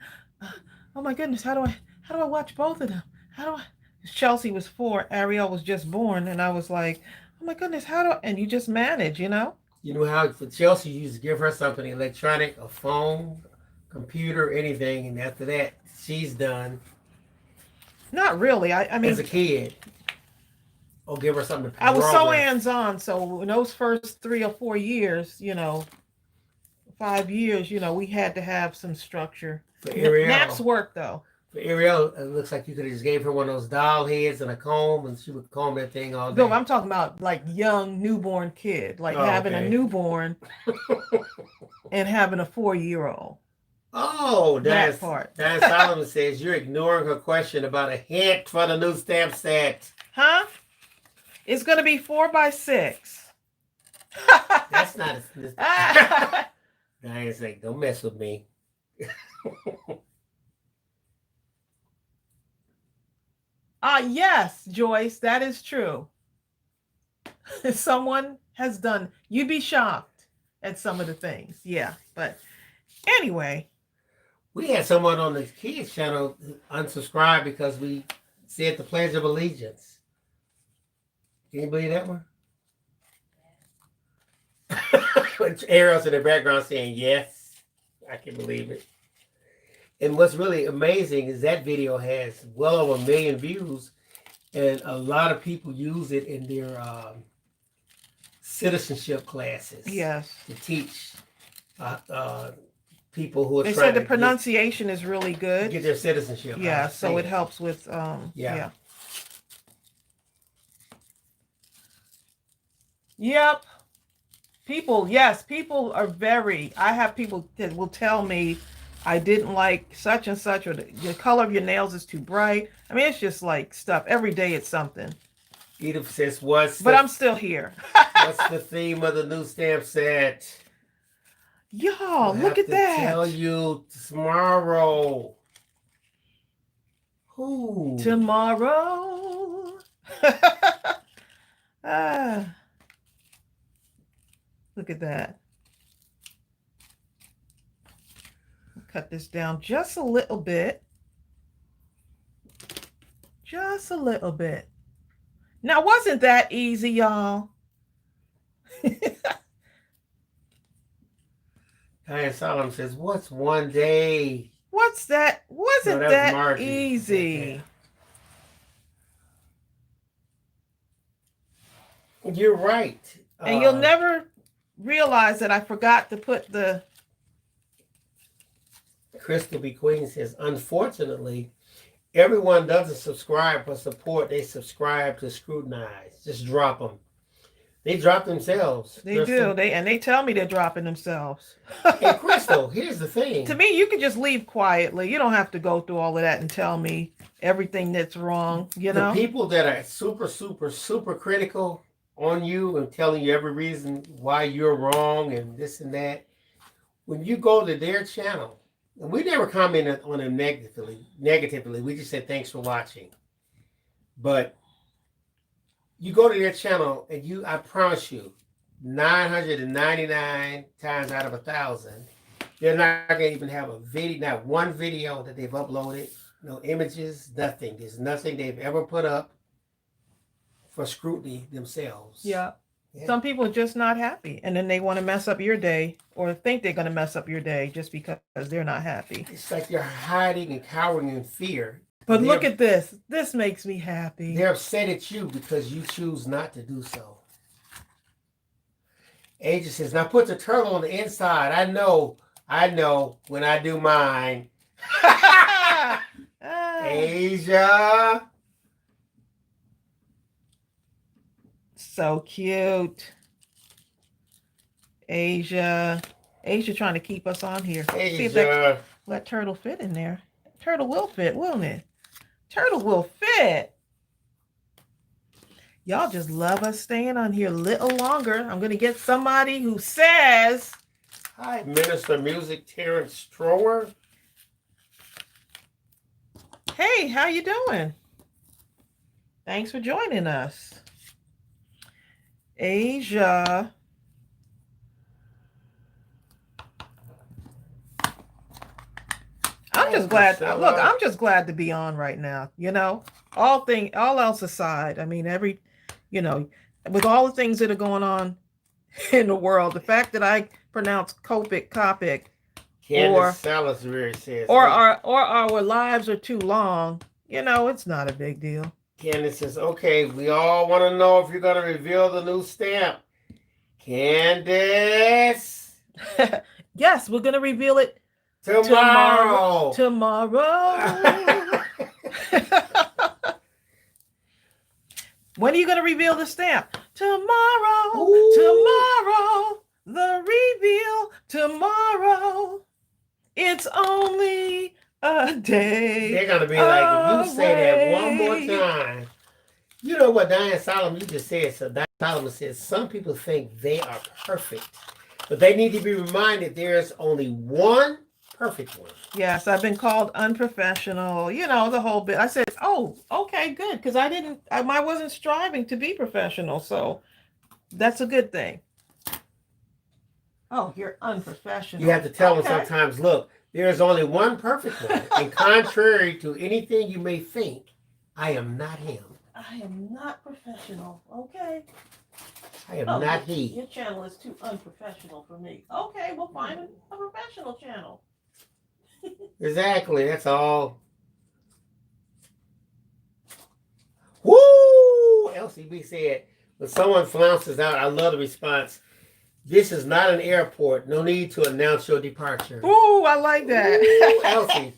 oh my goodness, how do I watch both of them? How do I? Chelsea was 4, Ariel was just born, and I was like, oh my goodness, and you just manage, you know? You know how for Chelsea, you used to give her something electronic, a phone, computer, anything, and after that, she's done. Not really. I mean, as a kid, or give her something to I was so with. hands-on, so in those first 3 or 4 years, 5 years, we had to have some structure. For Ariel, naps work though. For Ariel, it looks like you could have just gave her one of those doll heads and a comb, and she would comb that thing all day. No, I'm talking about like young newborn kid, like having a newborn and having a 4-year-old. Oh, that part. Diane Solomon says you're ignoring her question about a hint for the new stamp set. Huh? It's going to be 4x6. That's not a... Diane's like, don't mess with me. Yes, Joyce, that is true. Someone has done, you'd be shocked at some of the things. Yeah, but anyway. We had someone on the kids channel unsubscribe because we said the Pledge of Allegiance. Can you believe that one? Ariel's in the background saying yes. I can believe it. And what's really amazing is that video has well over 1 million views, and a lot of people use it in their citizenship classes. Yes. To teach people who are they trying said the to pronunciation is really good. Get their citizenship. Yeah, so it helps with yeah. Yep. People are very, I have people that will tell me I didn't like such and such, or the color of your nails is too bright. I mean, it's just like stuff. Every day it's something. Edith says, but I'm still here. What's the theme of the new stamp set? Y'all, look at that. Tell you tomorrow. Who? Tomorrow. Look at that. Cut this down just a little bit. Just a little bit. Now, wasn't that easy, y'all? Diane Solomon says, what's one day? What's that? Wasn't that Margie. easy? You're right. And you'll never realize that I forgot to put the... Crystal B. Queen says, unfortunately, everyone doesn't subscribe for support. They subscribe to scrutinize. Just drop them. They drop themselves. They Crystal. do. They tell me they're dropping themselves. Hey, Crystal, here's the thing. To me, you can just leave quietly. You don't have to go through all of that and tell me everything that's wrong, you know? The people that are super, super, super critical on you and telling you every reason why you're wrong and this and that, when you go to their channel, and we never commented on them negatively. We just said thanks for watching. But you go to their channel and I promise you, 999 times out of 1,000, they're not going to even have a video, not one video that they've uploaded, no images, nothing. There's nothing they've ever put up for scrutiny themselves. Yeah. Some people are just not happy, and then they want to mess up your day or think they're going to mess up your day just because they're not happy. It's like they're hiding and cowering in fear. But look at this. This makes me happy. They're upset at you because you choose not to do so. Asia says, now put the turtle on the inside. I know when I do mine. Asia. So cute. Asia trying to keep us on here. Asia. See if that turtle fit in there. Turtle will fit, won't it? Turtle will fit. Y'all just love us staying on here a little longer. I'm going to get somebody who says... Hi, Minister Music, Terrence Strower. Hey, how you doing? Thanks for joining us. Asia. I'm just glad. Look, I'm just glad to be on right now. You know, all else aside. I mean, with all the things that are going on in the world, the fact that I pronounce Copic, or our lives are too long. You know, it's not a big deal. Candace says, okay, we all want to know if you're going to reveal the new stamp. Candace. Yes, we're going to reveal it tomorrow. When are you going to reveal the stamp? Tomorrow. Ooh. Tomorrow. The reveal tomorrow. It's only a day. They're going to be like, if you say that one more time. You know what Diane Solomon, you just said. So Diane Solomon says, some people think they are perfect. But they need to be reminded there's only one perfect one. Yes, I've been called unprofessional, you know, the whole bit. I said, oh, okay, good. Because I wasn't striving to be professional. So that's a good thing. Oh, you're unprofessional. You have to tell them sometimes, look, there's only one perfect one. And contrary to anything you may think, I am not him. I am not professional. Okay. I am not he. Your channel is too unprofessional for me. Okay, we'll find a professional channel. Exactly. That's all. Woo! LCB said, when someone flounces out, I love the response. This is not an airport. No need to announce your departure. Ooh, I like that. Ooh, Elsie.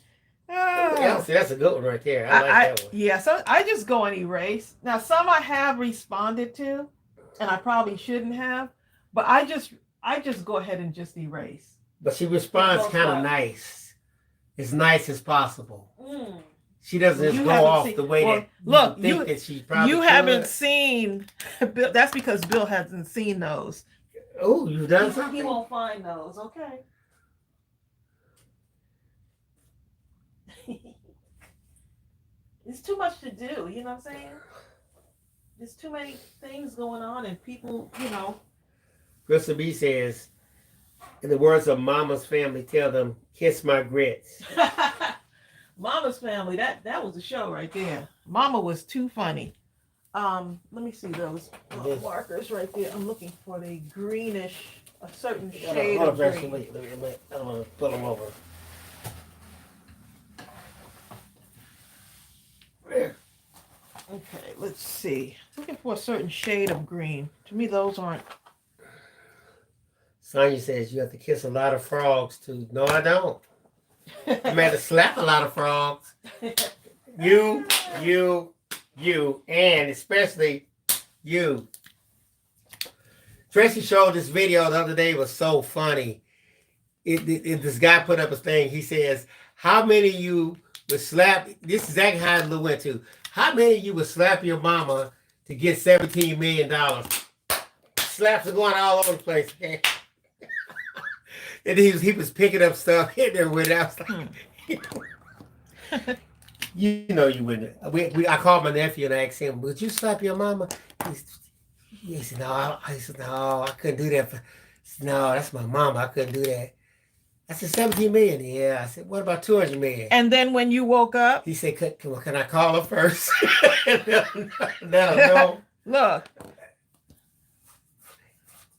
Elsie, that's a good one right there. I like that one. Yeah, so I just go and erase. Now, some I have responded to, and I probably shouldn't have, but I just go ahead and just erase. But she responds kind of nice. As nice as possible. Mm. She doesn't just go off the way that look, you think that she probably You haven't seen, that's because Bill hasn't seen those. Oh, you've done something? He won't find those, okay. It's too much to do, you know what I'm saying? There's too many things going on and people, you know. Crystal B says, in the words of Mama's Family, tell them, kiss my grits. Mama's Family, that was a show right there. Mama was too funny. Let me see those markers right there. I'm looking for the greenish, a certain shade of green. Wait, I don't want to pull them over. Okay, let's see. Looking for a certain shade of green. To me, those aren't. Sonya says you have to kiss a lot of frogs too. No, I don't. I'm had to slap a lot of frogs. You, and especially you. Tracy showed this video the other day. It was so funny. This guy put up a thing. He says, how many of you would slap, this is exactly how it went to, how many of you would slap your mama to get $17 million? Slaps are going all over the place. Okay? And he was picking up stuff, hitting her with it. I was like, you know you wouldn't. I called my nephew and I asked him, would you slap your mama? He said, no. I said, no, I couldn't do that. No, that's my mama. I couldn't do that. I said, 17 million. Yeah. I said, what about 200 million? And then when you woke up? He said, can I call her first? No. Look.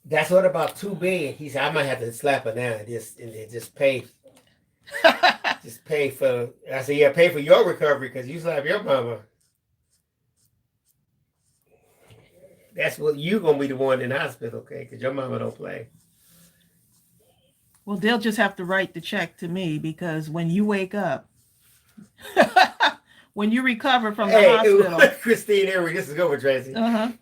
That's what about 2 billion. He said, I might have to slap her now and just pay. Just pay for, I said, yeah, pay for your recovery because you slap your mama. That's what you're going to be the one in the hospital, okay? Because your mama don't play. Well, they'll just have to write the check to me because when you wake up, when you recover from the hospital. Christine Emery, this is good with Tracy.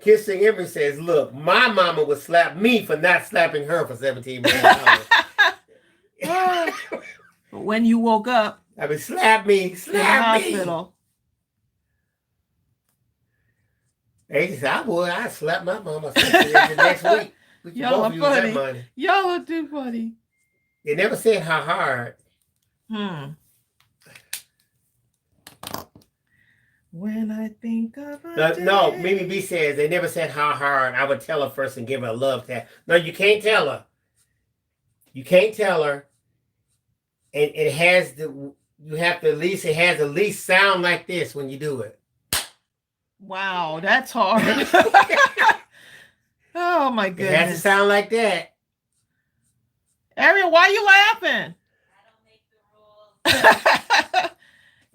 Christine Emery says, look, my mama would slap me for not slapping her for $17 million. But when you woke up, I mean, slap me. in the hospital. They said, I'd slap my mama the next week. We can Y'all both are use that funny. money. Y'all are too funny. They never said how hard. When I think of a No, day. Mimi B says they never said how hard. I would tell her first and give her a love tap. No, you can't tell her. You can't tell her. And it has you have to it has at least sound like this when you do it. Wow, that's hard. Oh my goodness. It has to sound like that. Ariel, why are you laughing? I don't make the rules.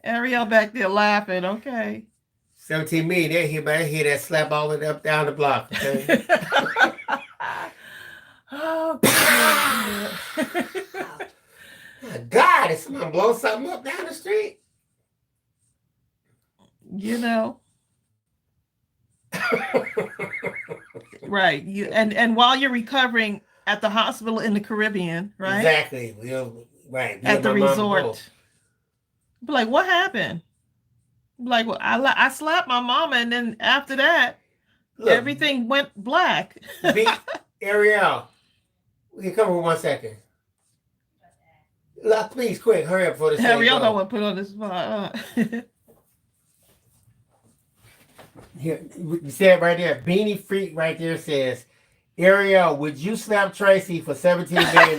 Ariel back there laughing. Okay. 17 million. They hear that slap all the way up down the block. Okay? Oh, My God, is someone blow something up down the street? you know. Right. And while you're recovering at the hospital in the Caribbean, right? Exactly. Right. At the resort. Be like, what happened? Be like, well, I slapped my mama, and then after that, everything went black. Ariel, we can come for 1 second. Look, please, quick, hurry up before this. Ariel don't want to put on the spot. Here, you see it right there. Beanie Freak right there says, Ariel, would you slap Tracy for $17 million?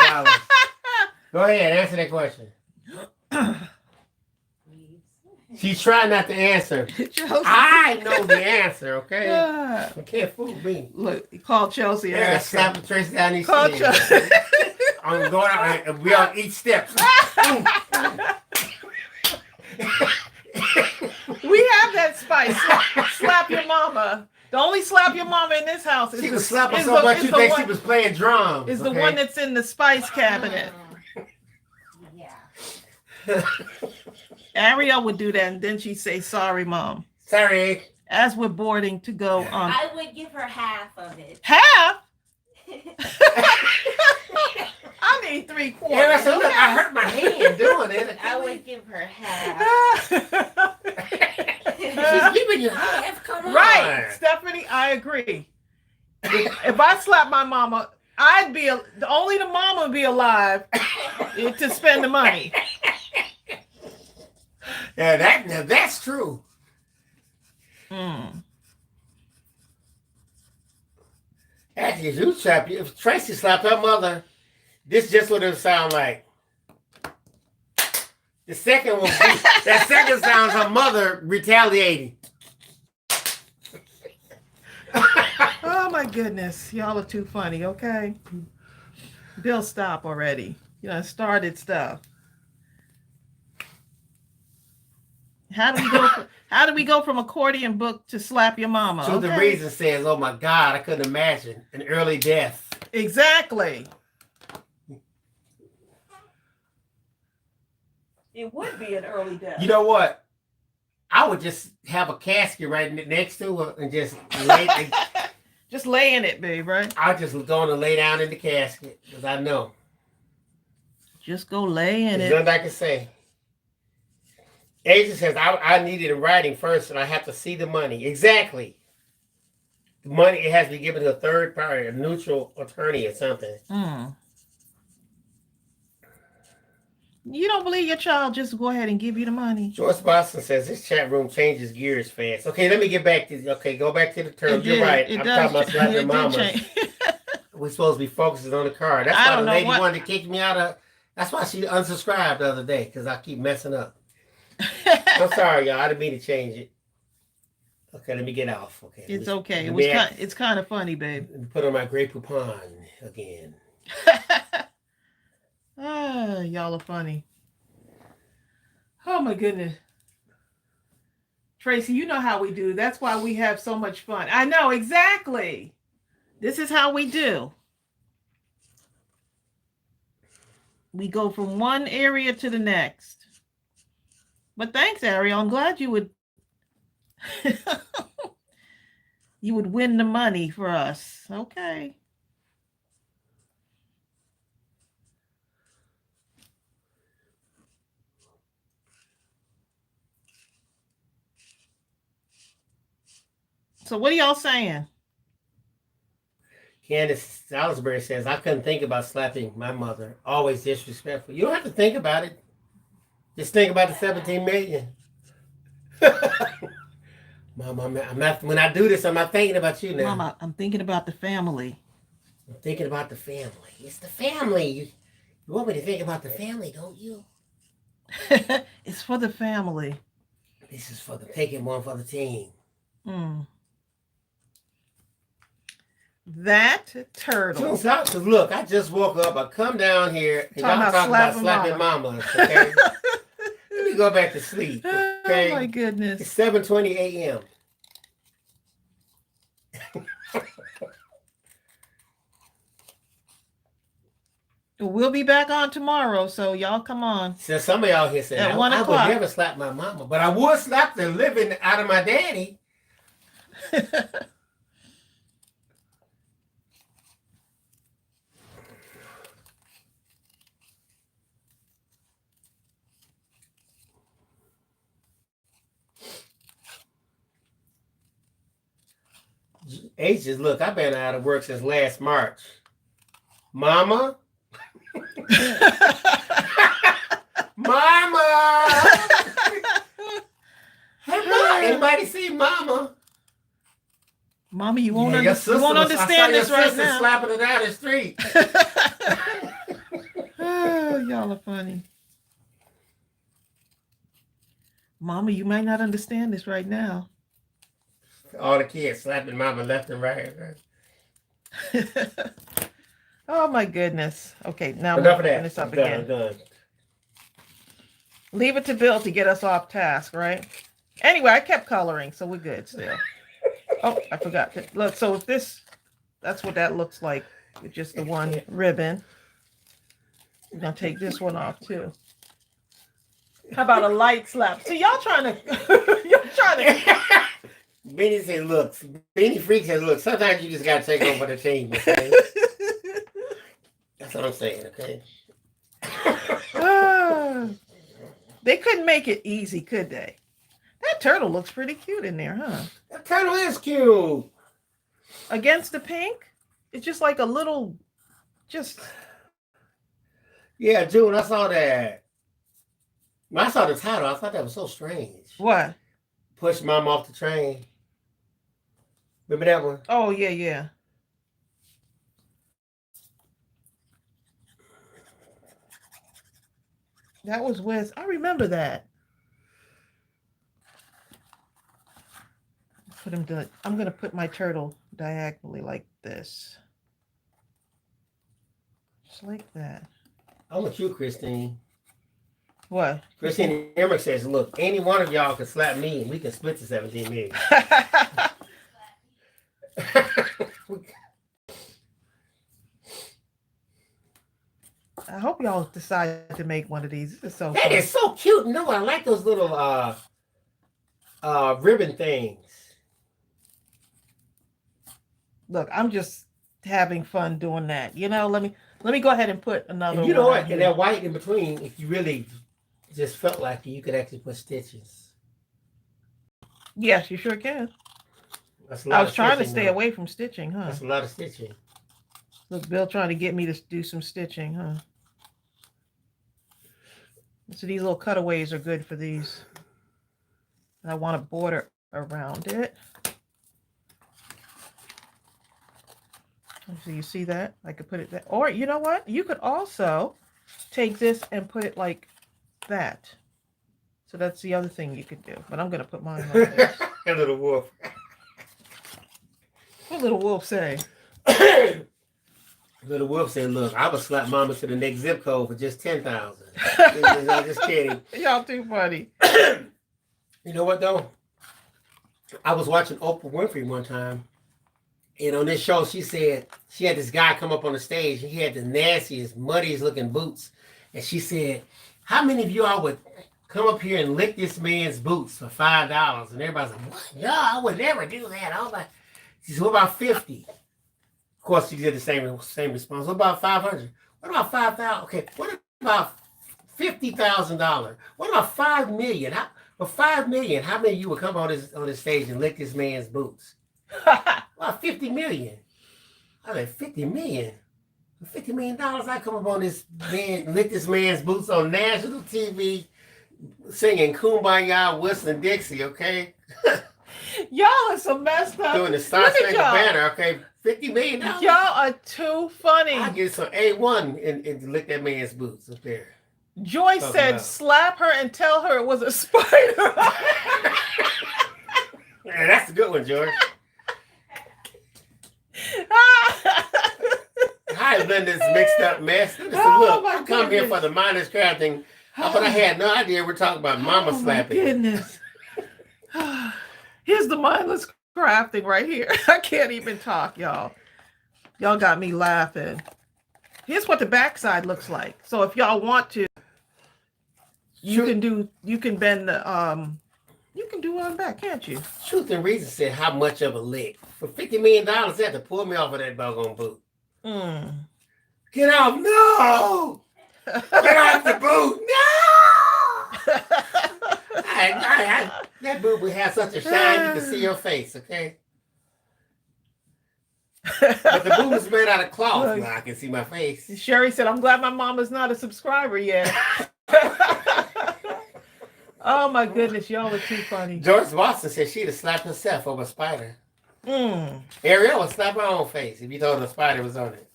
Go ahead, answer that question. She's trying not to answer. I know the answer, okay? You can't fool me. Look, call Chelsea. Yeah, slapping Tracy down these Call stairs. Chelsea. I'm going out and we all eat steps. We have that spice. Slap your mama. The only slap your mama in this house is She was slapping so much you think she was playing drums. Is the one that's in the spice cabinet. Yeah. Ariel would do that, and then she'd say, sorry, Mom. Sorry. As we're boarding to go on. I would give her half of it. Half? I need 3/4. Yeah, I said, look, I hurt my hand doing it. I would give her half. She's giving you half. Come on. Right, Stephanie, I agree. If I slap my mama, only the mama would be alive to spend the money. Yeah, that's true. Actually, if Tracy slapped her mother, this is just what it would sound like. The second one, that second sounds her mother retaliating. Oh my goodness, y'all are too funny. Okay, Bill, stop already. You know, started stuff. How do we go from accordion book to slap your mama? So the reason says, oh my God, I couldn't imagine an early death. Exactly. It would be an early death. You know what? I would just have a casket right next to her and just lay Just lay in it, babe, right? I'll just go on and lay down in the casket because I know. Just go lay in There's it. nothing I can say. Agent says I need it in writing first, and I have to see the money. Exactly. The money, it has to be given to a third party, a neutral attorney or something. You don't believe your child just go ahead and give you the money? Joyce Boston says this chat room changes gears fast. Okay, let me get back to go back to the terms. You're right. I'm talking about slapping mamas. We're supposed to be focusing on the card. That's why the lady wanted to kick me out of. That's why she unsubscribed the other day because I keep messing up. I'm sorry, y'all. I didn't mean to change it. Okay, let me get off. Okay, it's okay. It's kind of funny, babe. Put on my Grey Poupon again. Y'all are funny. Oh my goodness. Tracy, you know how we do. That's why we have so much fun. I know, exactly. This is how we do. We go from one area to the next. But thanks, Ariel. I'm glad you would you would win the money for us. Okay. So what are y'all saying? Candace Salisbury says, I couldn't think about slapping my mother. Always disrespectful. You don't have to think about it. Just think about the 17 million. Mama, I'm not, when I do this, I'm not thinking about you now. Mama, I'm thinking about the family. I'm thinking about the family. It's the family. You want me to think about the family, don't you? It's for the family. This is for the taking one for the team. That turtle. Because look, I just woke up. I come down here and y'all talking about slapping mamas. Okay? Let me go back to sleep. Okay? Oh my goodness. It's 7:20 a.m. We'll be back on tomorrow, so y'all come on. So some of y'all here said, At 1 I o'clock. would never slap my mama, but I would slap the living out of my daddy. Ages, look, I've been out of work since last March. Mama? Mama! Hey, Mama! Anybody see Mama? Mama, you won't understand this right now. Slapping her down the street. Oh, y'all are funny. Mama, you might not understand this right now. All the kids slapping Mama left and right. Oh my goodness. Okay, now Enough I'm of open this up again. Done. Leave it to Bill to get us off task, right? Anyway, I kept coloring, so we're good still. Oh, I forgot to look. So if that's what that looks like with just the one ribbon. We're gonna take this one off too. How about a light slap? So y'all trying to Benny said, look, Benny Freak says, look, sometimes you just got to take over the team, okay? That's what I'm saying, okay? They couldn't make it easy, could they? That turtle looks pretty cute in there, huh? That turtle is cute. Against the pink? It's just like a little, Yeah, June, I saw that. When I saw the title, I thought that was so strange. What? Push Mom off the train. Remember that one? Oh, yeah. That was with, I remember that. I'm going to put my turtle diagonally like this. Just like that. I'm with you, Christine. What? Christine Emmerich says, look, any one of y'all can slap me and we can split the 17 million. I hope y'all decide to make one of these. It's so that fun. is so cute. No, I like those little ribbon things. Look, I'm just having fun doing that. Let me go ahead and put another And you know one what? on And here. that white in between, if you really just felt like it, you could actually put stitches. Yes, you sure can. That's a I lot was of trying to stitching, stay though. away from stitching, huh? That's a lot of stitching. Look, Bill trying to get me to do some stitching, huh? So these little cutaways are good for these. I want a border around it. So you see that? I could put it there. Or you know what? You could also take this and put it like that. So that's the other thing you could do. But I'm going to put mine like this. A little wolf. What little wolf say? Little wolf said, look, I would slap mama to the next zip code for just 10,000. I'm just kidding. Y'all too funny. You know what, though? I was watching Oprah Winfrey one time. And on this show, she said she had this guy come up on the stage. He had the nastiest, muddiest looking boots. And she said, how many of y'all would come up here and lick this man's boots for $5? And everybody's like, what? No, I would never do that. I was like, she said, what about 50? Of course, she did the same response. What about 500? What about 5,000? Okay, what about $50,000? What about 5 million? For 5 million, how many of you would come on this stage and lick this man's boots? About 50 million. I was like, 50 million? For $50 million, I come up on this man, lick this man's boots on national TV, singing Kumbaya, whistling Dixie, okay? Y'all are so messed up. Doing the Star Spangled Banner, okay? $50 million. Y'all are too funny. I get some A1 and lick that man's boots up there. Joy said, slap her and tell her it was a spider. Yeah, that's a good one, George. Hi, Linda's mixed up mess. Listen, look, I come here for the Mindless Crafting, but I had no idea we're talking about mama slapping. My goodness. Here's the Mindless Crafting right here. I can't even talk, y'all. Y'all got me laughing. Here's what the backside looks like. So if y'all want to, you can bend the you can do on back, can't you? Truth and Reason said how much of a lick. For $50 million, they had to pull me off of that doggone boot. Get off, no! Get off the boot, no! That boot would have such a shine you can see your face, okay? But the boot is made out of cloth. Well, I can see my face. Sherry said, I'm glad my mama's not a subscriber yet. Oh my goodness, y'all are too funny. George Watson said she'd have slapped herself over a spider. Ariel would slap her own face if you told her a spider was on it.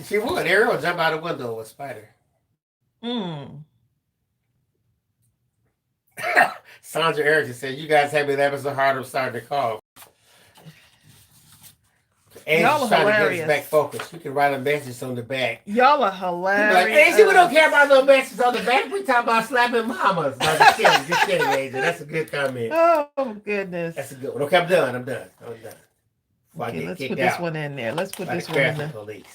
She would. Ariel would jump out the window with a spider. Sandra Erickson said, you guys have me laughing so hard I'm starting to cough. Angel's trying to get us back focused. You can write a message on the back. Y'all are hilarious. Like, Angel, we don't care about no messages on the back. We talking about slapping mamas. No, just kidding, Angel. That's a good comment. Oh, goodness. That's a good one. Okay, I'm done. Okay, let's put this one in there. Let's put this one in there. Police.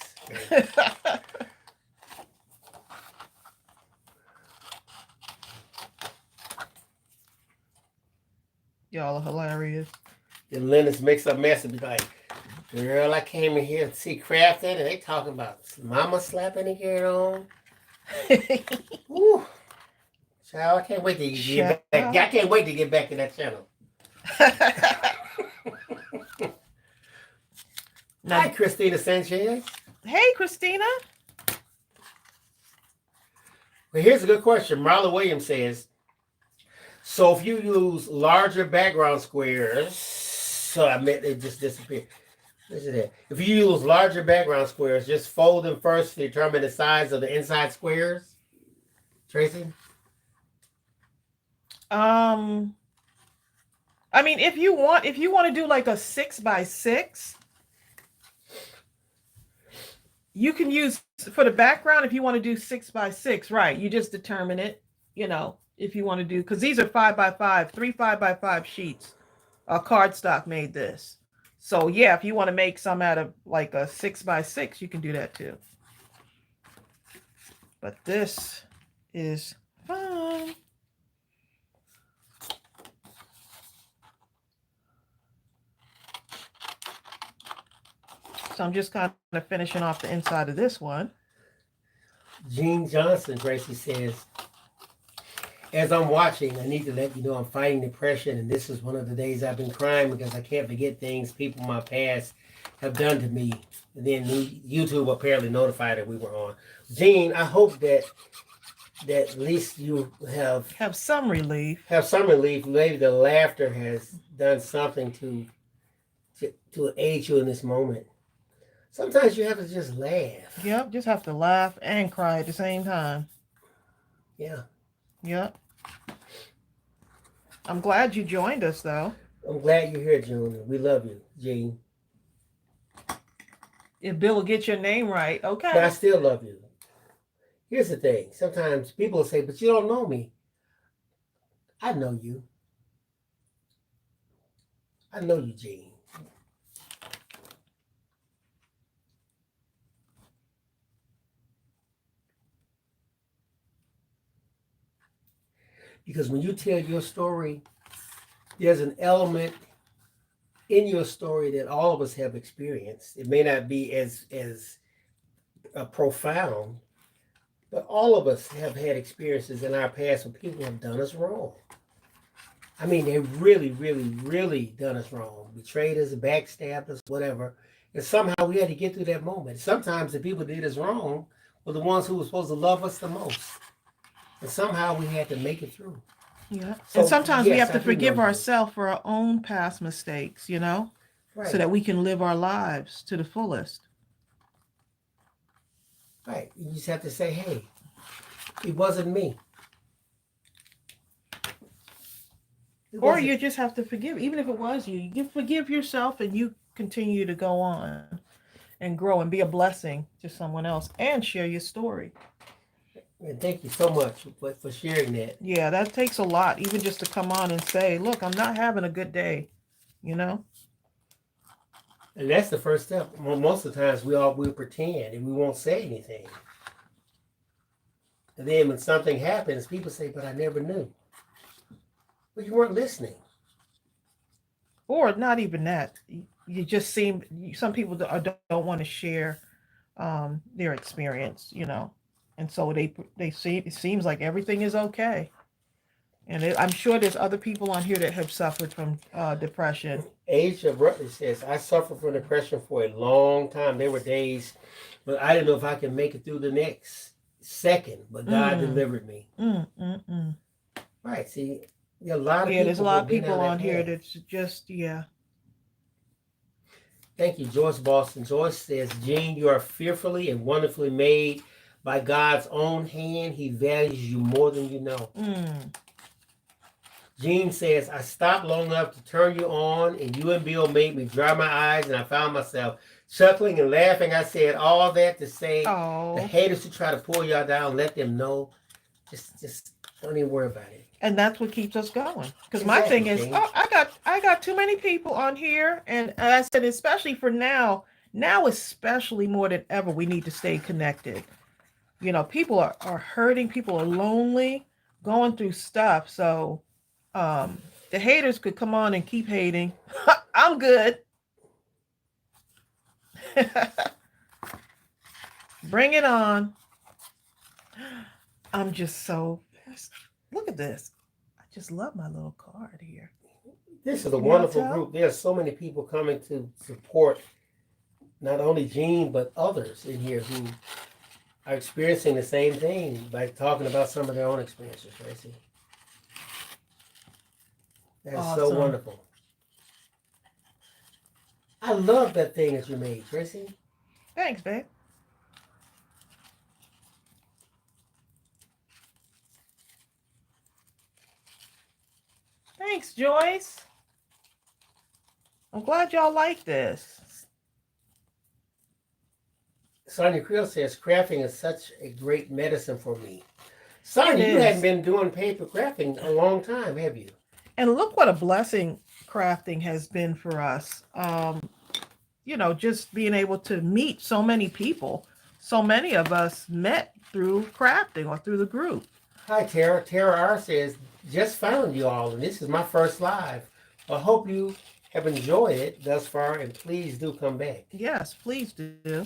Y'all are hilarious. And Linda's mixed up mess and be like, girl, I came in here to see crafting and they talking about mama slapping the hair on. Woo. Child, I can't wait to get back. I can't wait to get back to that channel. Hi, Christina Sanchez. Hey, Christina. Well, here's a good question. Marla Williams says, so if you use larger background squares, so I meant it just disappeared. Listen to that. If you use larger background squares, just fold them first to determine the size of the inside squares. Tracy? I mean, if you want to do like a 6x6, you can use for the background. If you want to do 6x6, right? You just determine it, if you want to do, because these are 5x5, 3 5x5 sheets. Cardstock made this. So yeah, if you want to make some out of like a 6x6, you can do that too. But this is fun. So I'm just kind of finishing off the inside of this one. Jean Johnson, Tracy says, as I'm watching, I need to let you know I'm fighting depression, and this is one of the days I've been crying because I can't forget things people in my past have done to me. And then YouTube apparently notified that we were on. Jean, I hope that at least you have some relief. Have some relief. Maybe the laughter has done something to aid you in this moment. Sometimes you have to just laugh. Yep, just have to laugh and cry at the same time. Yeah. Yep. I'm glad you joined us, though. I'm glad you're here, June. We love you, Jean. If Bill will get your name right, okay. But I still love you. Here's the thing. Sometimes people will say, but you don't know me. I know you. I know you, Jean. Because when you tell your story, there's an element in your story that all of us have experienced. It may not be as profound, but all of us have had experiences in our past when people have done us wrong. I mean, they really, really, really done us wrong. Betrayed us, backstabbed us, whatever. And somehow we had to get through that moment. Sometimes the people that did us wrong were the ones who were supposed to love us the most. And somehow we had to make it through. Yeah. So, and sometimes we yes, have to I do forgive love you. ourselves for our own past mistakes, you know, Right. so that we can live our lives to the fullest. Right. You just have to say, hey, it wasn't me. Or you just have to forgive, even if it was you. You forgive yourself and you continue to go on and grow and be a blessing to someone else and share your story. And thank you so much for sharing that. Yeah, that takes a lot, even just to come on and say, look, I'm not having a good day, you know? And that's the first step. Well, most of the times we pretend and we won't say anything. And then when something happens, people say, but I never knew. Well, you weren't listening. Or not even that. You just some people don't want to share their experience, you know? And so they see it seems like everything is okay. And I'm sure there's other people on here that have suffered from depression. Age abruptly says, I suffered from depression for a long time. There were days when I didn't know if I could make it through the next second, but God delivered me. Right. See, there are a lot of people. There's a lot of people that on here path. that's just, yeah. Thank you, Joyce Boston. Joyce says, Jean, you are fearfully and wonderfully made by God's own hand. He values you more than you know. Jean says, I stopped long enough to turn you on, and you and Bill made me dry my eyes, and I found myself chuckling and laughing. I said all that to say, the haters who try to pull y'all down, let them know. Just don't even worry about it. And that's what keeps us going. Because my thing is, I got too many people on here, and I said, especially for now especially more than ever, we need to stay connected. You know, people are hurting, people are lonely, going through stuff. So the haters could come on and keep hating. I'm good. Bring it on. I'm just so pissed. Look at this. I just love my little card here. This is a wonderful group. There's so many people coming to support not only Jean, but others in here who are experiencing the same thing by talking about some of their own experiences, Tracy. That's so wonderful. I love that thing that you made, Tracy. Thanks, babe. Thanks, Joyce. I'm glad y'all like this. Sonia Creel says, crafting is such a great medicine for me. Sonia, you hadn't been doing paper crafting a long time, have you? And look what a blessing crafting has been for us. You know, just being able to meet so many people. So many of us met through crafting or through the group. Hi, Tara. Tara R says, just found you all, and this is my first live. I hope you have enjoyed it thus far, and please do come back. Yes, please do.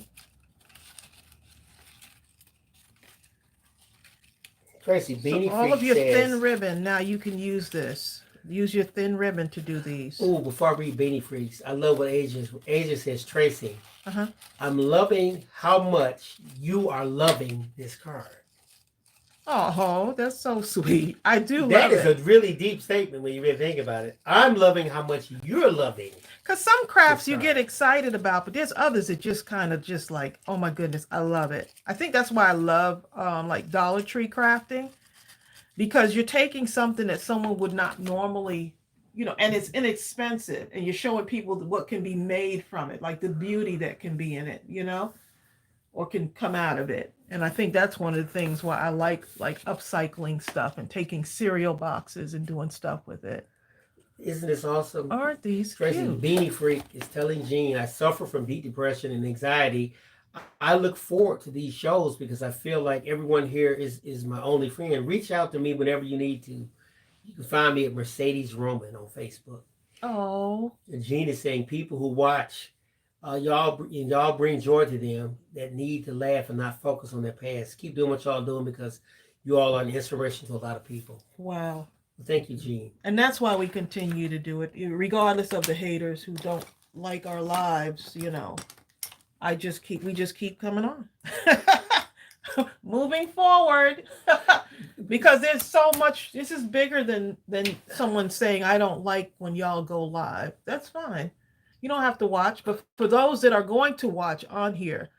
Tracy, So Beanie all Freak of your says, thin ribbon, now you can use this. Use your thin ribbon to do these. "Ooh, before I read Beanie Freaks, I love what Asia says. Tracy, Uh-huh. I'm loving how much you are loving this card." Oh, that's so sweet. I do That love is it. a really deep statement when you really think about it. I'm loving how much you're loving. Because some crafts This you card. get excited about, but there's others that just kind of just like, oh my goodness, I love it. I think that's why I love like Dollar Tree crafting, because you're taking something that someone would not normally, and it's inexpensive, and you're showing people what can be made from it, like the beauty that can be in it, or can come out of it. And I think that's one of the things why I like upcycling stuff and taking cereal boxes and doing stuff with it. Isn't this awesome? Aren't these Tracy, cute? Beanie Freak is telling Jean, I suffer from deep depression and anxiety. I look forward to these shows because I feel like everyone here is my only friend. Reach out to me whenever you need to. You can find me at Mercedes Roman on Facebook. Oh, And Jean is saying people who watch, y'all bring joy to them that need to laugh and not focus on their past. Keep doing what y'all doing because you all are an inspiration to a lot of people. wow. Thank you, Jean. And that's why we continue to do it, regardless of the haters who don't like our lives, we just keep coming on. Moving forward. Because there's so much, this is bigger than someone saying, I don't like when y'all go live. That's fine. You don't have to watch, but for those that are going to watch on here,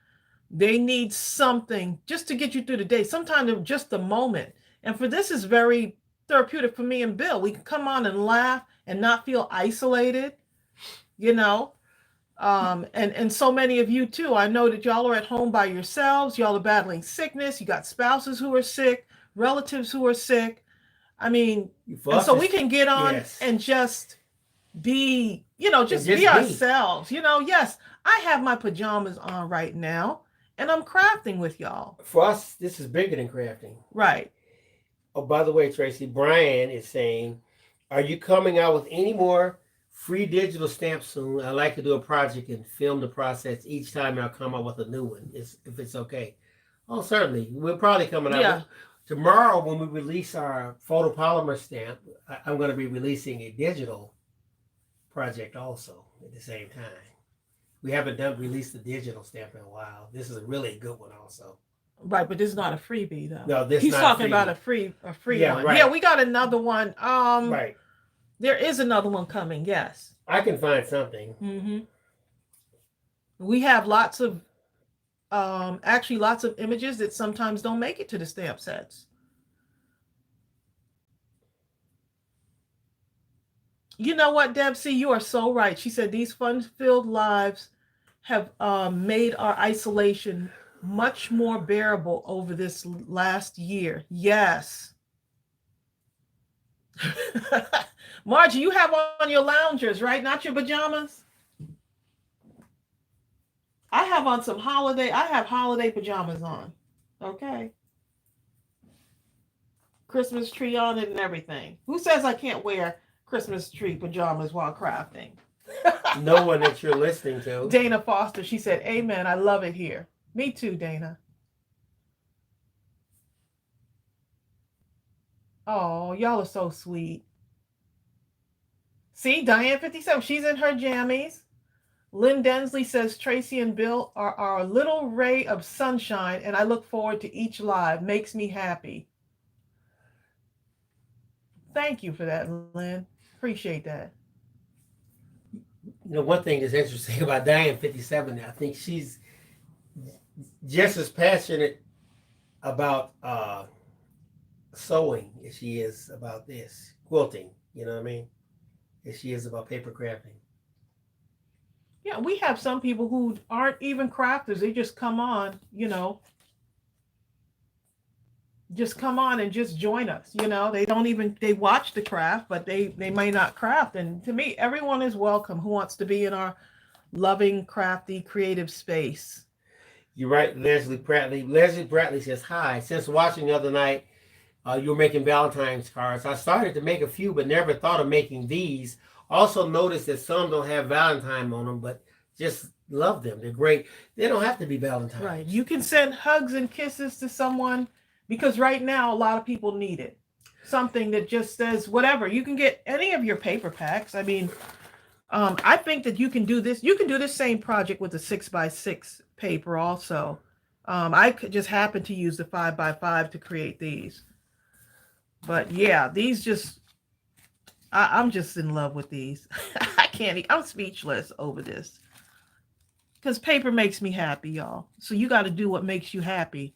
they need something just to get you through the day. Sometimes just a moment. And for this is very therapeutic for me and Bill. We can come on and laugh and not feel isolated, and so many of you too. I know that y'all are at home by yourselves. Y'all are battling sickness. You got spouses who are sick, relatives who are sick. I mean, and so we can get on and just be, just be ourselves. Yes, I have my pajamas on right now and I'm crafting with y'all. For us, this is bigger than crafting. Right. Oh, by the way, Tracy, Brian is saying, are you coming out with any more free digital stamps soon? I'd like to do a project and film the process each time I'll come out with a new one, if it's okay. Oh, certainly. We're probably coming out. Yeah. Tomorrow, when we release our photopolymer stamp, I'm going to be releasing a digital project also at the same time. We haven't released the digital stamp in a while. This is a really good one also. Right, but this is not a freebie though. No, this he's not talking a about a free yeah, one. right. Yeah, we got another one. Right. There is another one coming. Yes. I can find something. Mm-hmm. We have lots of images that sometimes don't make it to the stamp sets. You know what, Deb? See, you are so right. She said these fun-filled lives have made our isolation much more bearable over this last year. Yes. Margie, you have on your loungers, right? Not your pajamas? I have holiday pajamas on. Okay. Christmas tree on it and everything. Who says I can't wear Christmas tree pajamas while crafting? No one that you're listening to. Dana Foster, she said, amen, I love it here. Me too, Dana. Oh, y'all are so sweet. See, Diane 57, she's in her jammies. Lynn Densley says, Tracy and Bill are our little ray of sunshine, and I look forward to each live. Makes me happy. Thank you for that, Lynn. Appreciate that. One thing that's interesting about Diane 57, I think she's just as passionate about sewing as she is about this, quilting, you know what I mean? As she is about paper crafting. Yeah, we have some people who aren't even crafters. They just come on, just come on and just join us. They watch the craft, but they may not craft. And to me, everyone is welcome who wants to be in our loving, crafty, creative space. You're right, Leslie Bradley. Leslie Bradley says, hi, since watching the other night, you were making Valentine's cards. I started to make a few, but never thought of making these. Also notice that some don't have Valentine on them, but just love them. They're great. They don't have to be Valentine. Right. You can send hugs and kisses to someone because right now a lot of people need it. Something that just says whatever. You can get any of your paper packs. I mean, I think that you can do this. You can do this same project with a 6x6 paper also. I could just happen to use the 5x5 to create these. But yeah, these just, I'm just in love with these. I can't, I'm speechless over this. Because paper makes me happy, y'all. So you got to do what makes you happy.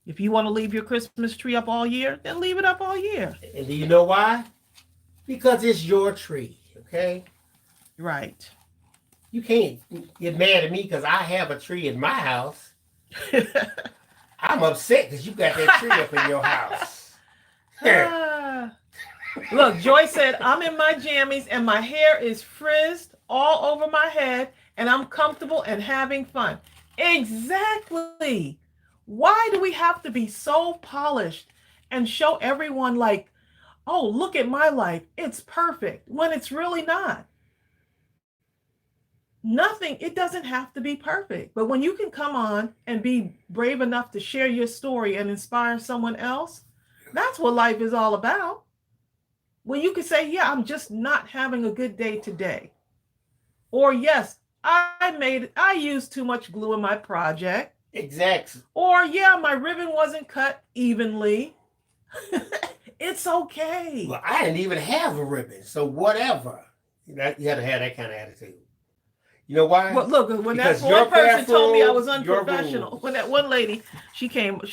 If you want to leave your Christmas tree up all year, then leave it up all year. And do you know why? Because it's your tree, okay? Right. You can't get mad at me because I have a tree in my house. I'm upset because you got that tree up in your house. Look, Joy said, I'm in my jammies and my hair is frizzed all over my head and I'm comfortable and having fun. Exactly. Why do we have to be so polished and show everyone like, oh, look at my life, it's perfect, when it's really not? Nothing, it doesn't have to be perfect. But when you can come on and be brave enough to share your story and inspire someone else, that's what life is all about. When you can say, yeah, I'm just not having a good day today. Or yes, I used too much glue in my project. Exactly. Or yeah, my ribbon wasn't cut evenly. It's okay. Well, I didn't even have a ribbon, so whatever. You had to have that kind of attitude. You know why? Well, look, when Because that one person told me I was rules, your unprofessional, rules. when that one lady, she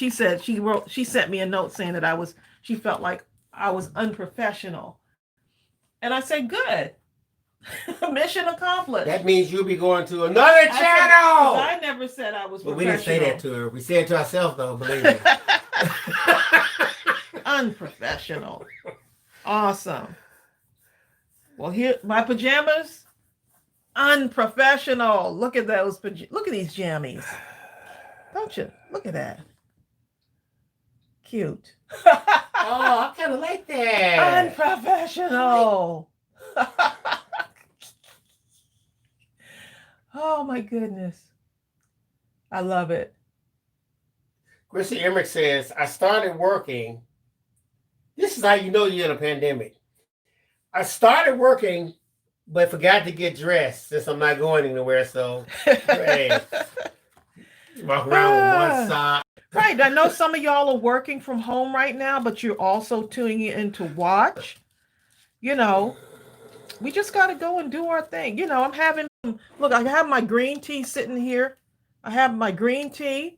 said she sent me a note saying that she felt like I was unprofessional. And I said, good. Mission accomplished. That means you'll be going to another channel. I never said I was Well, professional. we didn't say that to her. We said it to ourselves, though, believe me. Unprofessional. Awesome. Well, here, my pajamas, unprofessional. Look at those. Look at these jammies. Don't you? Look at that. Cute. Oh, I kind of like that. Unprofessional. Oh my goodness. I love it. Chrissy Emmerich says, I started working. This is how you know you're in a pandemic. I started working, but forgot to get dressed since I'm not going anywhere. So, hey, walk around with one sock. Right. I know some of y'all are working from home right now, but you're also tuning in to watch. You know, we just got to go and do our thing. You know, look, I have my green tea sitting here. I have my green tea,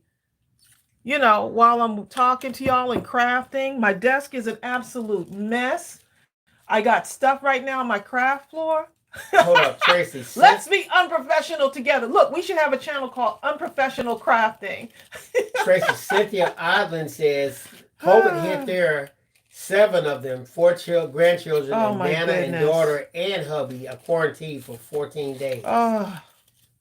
you know, while I'm talking to y'all and crafting. My desk is an absolute mess. I got stuff right now on my craft floor. Hold up, Tracey. Let's be unprofessional together. Look, we should have a channel called Unprofessional Crafting. Tracy, Cynthia Odlin says, COVID hit there. 7 of them, 4 grandchildren, and Nana and daughter and hubby are quarantined for 14 days. Oh,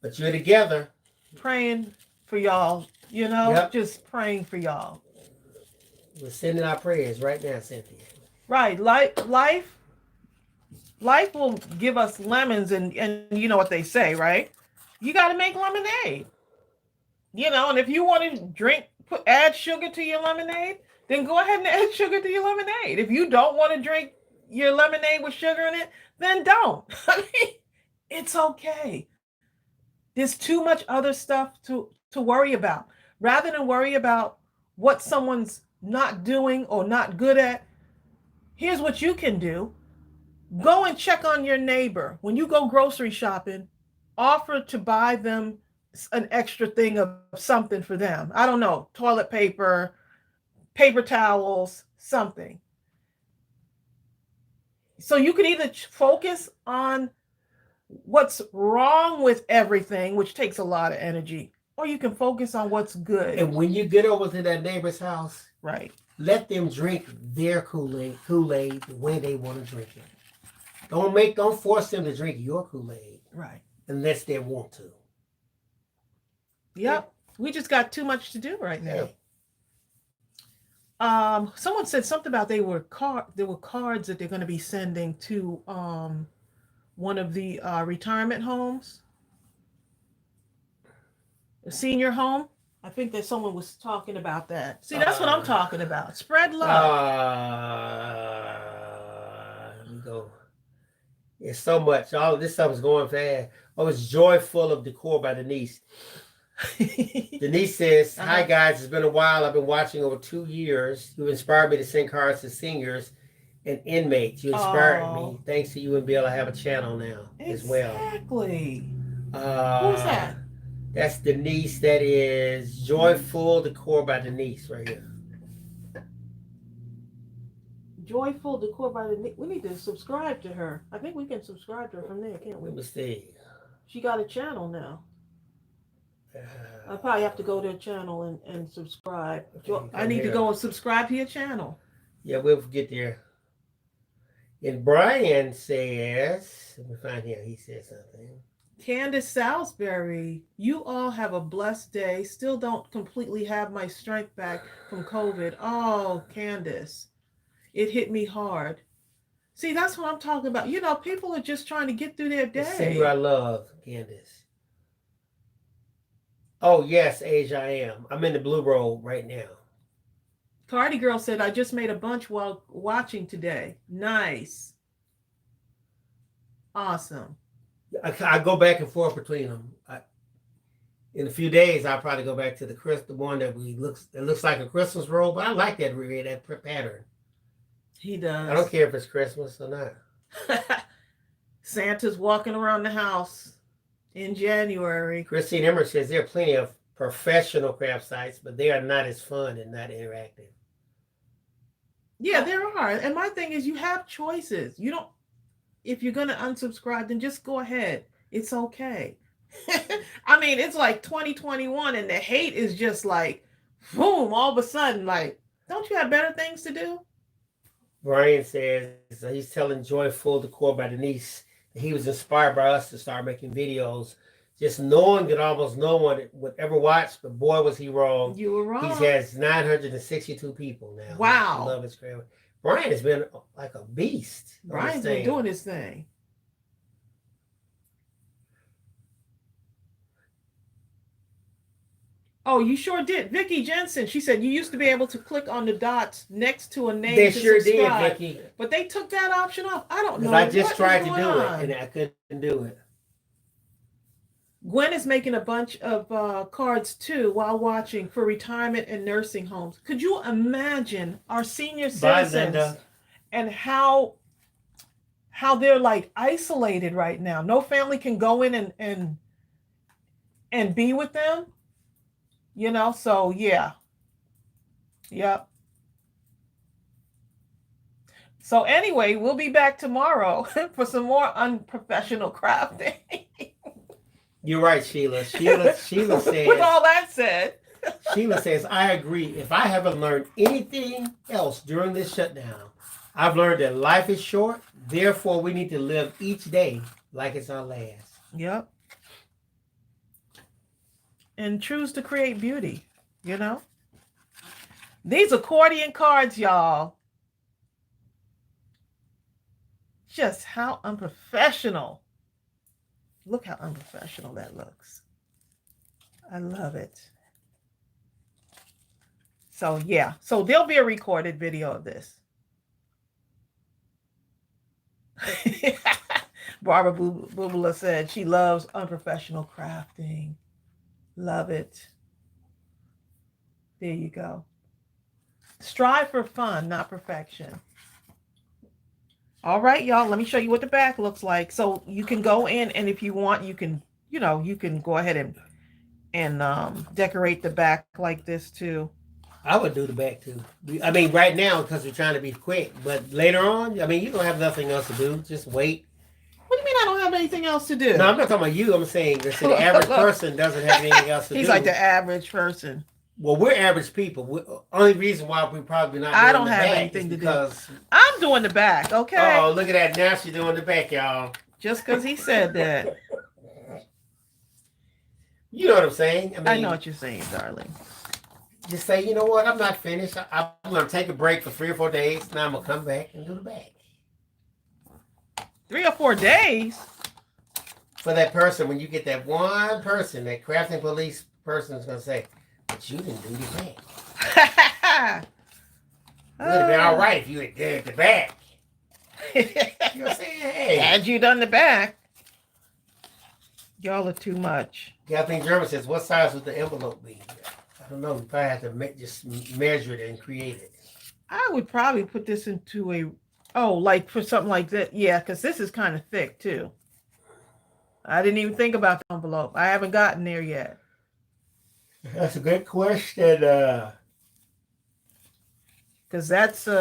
But you're together. praying for y'all, you know, Yep. just praying for y'all. We're sending our prayers right now, Cynthia. Right. Life will give us lemons and you know what they say, right? You got to make lemonade. You know, and if you want to add sugar to your lemonade, then go ahead and add sugar to your lemonade. If you don't want to drink your lemonade with sugar in it, then don't. I mean, it's okay. There's too much other stuff to worry about. Rather than worry about what someone's not doing or not good at, here's what you can do. Go and check on your neighbor. When you go grocery shopping, offer to buy them an extra thing of something for them. I don't know, toilet paper, paper towels, something. So you can either focus on what's wrong with everything, which takes a lot of energy, or you can focus on what's good. And when you get over to that neighbor's house, right, let them drink their Kool-Aid the way they want to drink it. Don't force them to drink your Kool-Aid. Right. Unless they want to. Yep. We just got too much to do right now. Yeah. Someone said something about there were cards that they're going to be sending to one of the retirement homes, a senior home. I think that someone was talking about that. See, that's what I'm talking about. Spread love. Let me go. It's so much. All of this stuff is going fast. Oh, it's Joyful of Decor by Denise. Denise says, hi guys, it's been a while. I've been watching over 2 years. You inspired me to send cards to seniors and inmates. You inspired me. Thanks to you and Bill, I have a channel now as well. Exactly. Who's that? That's Denise. That is Joyful Decor by Denise right here. Joyful Decor by Denise. We need to subscribe to her. I think we can subscribe to her from there, can't we? Let me see. She got a channel now. I probably have to go to her channel and subscribe. I need to go and subscribe to your channel. Yeah, we'll get there. And Brian says, let me find here. He said something. Candace Salisbury, you all have a blessed day. Still don't completely have my strength back from COVID. Oh, Candace, it hit me hard. See, that's what I'm talking about. You know, people are just trying to get through their day. Send you I love, Candace. Oh, yes, Asia, I am. I'm in the blue roll right now. Cardi Girl said, I just made a bunch while watching today. Nice. Awesome. I go back and forth between them. In a few days, I'll probably go back to the one that looks like a Christmas roll, but I like that pattern. He does. I don't care if it's Christmas or not. Santa's walking around the house in January. Christine Emmer says there are plenty of professional craft sites, but they are not as fun and not interactive. Yeah, there are. And my thing is, you have choices. You don't, if you're going to unsubscribe, then just go ahead. It's okay. I mean, it's like 2021 and the hate is just like, boom, all of a sudden, like, don't you have better things to do? Brian says he's telling Joyful Decor by Denise that he was inspired by us to start making videos, just knowing that almost no one would ever watch, but boy, was he wrong. You were wrong. He has 962 people now. Wow. I love his craft. Brian has been like a beast. Brian's been doing his thing. Oh, you sure did. Vicky Jensen, she said you used to be able to click on the dots next to a name they to sure subscribe, did, Vicky. But they took that option off. I don't know. I just tried to do it, and I couldn't do it. Gwen is making a bunch of cards, too, while watching for retirement and nursing homes. Could you imagine our senior citizens and how they're, like, isolated right now? No family can go in and be with them. You know, so yeah. Yep. So anyway, we'll be back tomorrow for some more unprofessional crafting. You're right, Sheila. Sheila says. With all that said. Sheila says, I agree. If I haven't learned anything else during this shutdown, I've learned that life is short. Therefore, we need to live each day like it's our last. Yep. And choose to create beauty, you know? These accordion cards, y'all. Just how unprofessional. Look how unprofessional that looks. I love it. So, yeah. So, there'll be a recorded video of this. Barbara Bubula said she loves unprofessional crafting. Love it. There you go. Strive for fun, not perfection. All right, y'all, let me show you what the back looks like. So you can go in, and if you want, you can go ahead and decorate the back like this too. I would do the back too. I mean, right now, because we're trying to be quick, but later on, I mean, you don't have nothing else to do. Just wait. What do you mean I don't have anything else to do? No, I'm not talking about you. I'm saying that the average person doesn't have anything else to do. He's like the average person. Well, we're average people. Only reason why we're probably not doing I don't the have back anything to because... do. I'm doing the back, okay? Oh, look at that. Now she's doing the back, y'all. Just because he said that. You know what I'm saying? I know what you're saying, darling. Just say, you know what? I'm not finished. I'm going to take a break for 3 or 4 days. Now I'm going to come back and do the back. 3 or 4 days. For that person, when you get that one person, that crafting police person is going to say, but you didn't do the back. It would have been all right if you had did the back. You know what I'm saying? Hey. Had you done the back. Y'all are too much. Kathleen German says, what size would the envelope be? I don't know. We probably have to just measure it and create it. I would probably put this into like for something like that. Yeah, because this is kind of thick too. I didn't even think about the envelope. I haven't gotten there yet. That's a good question. Because that's 2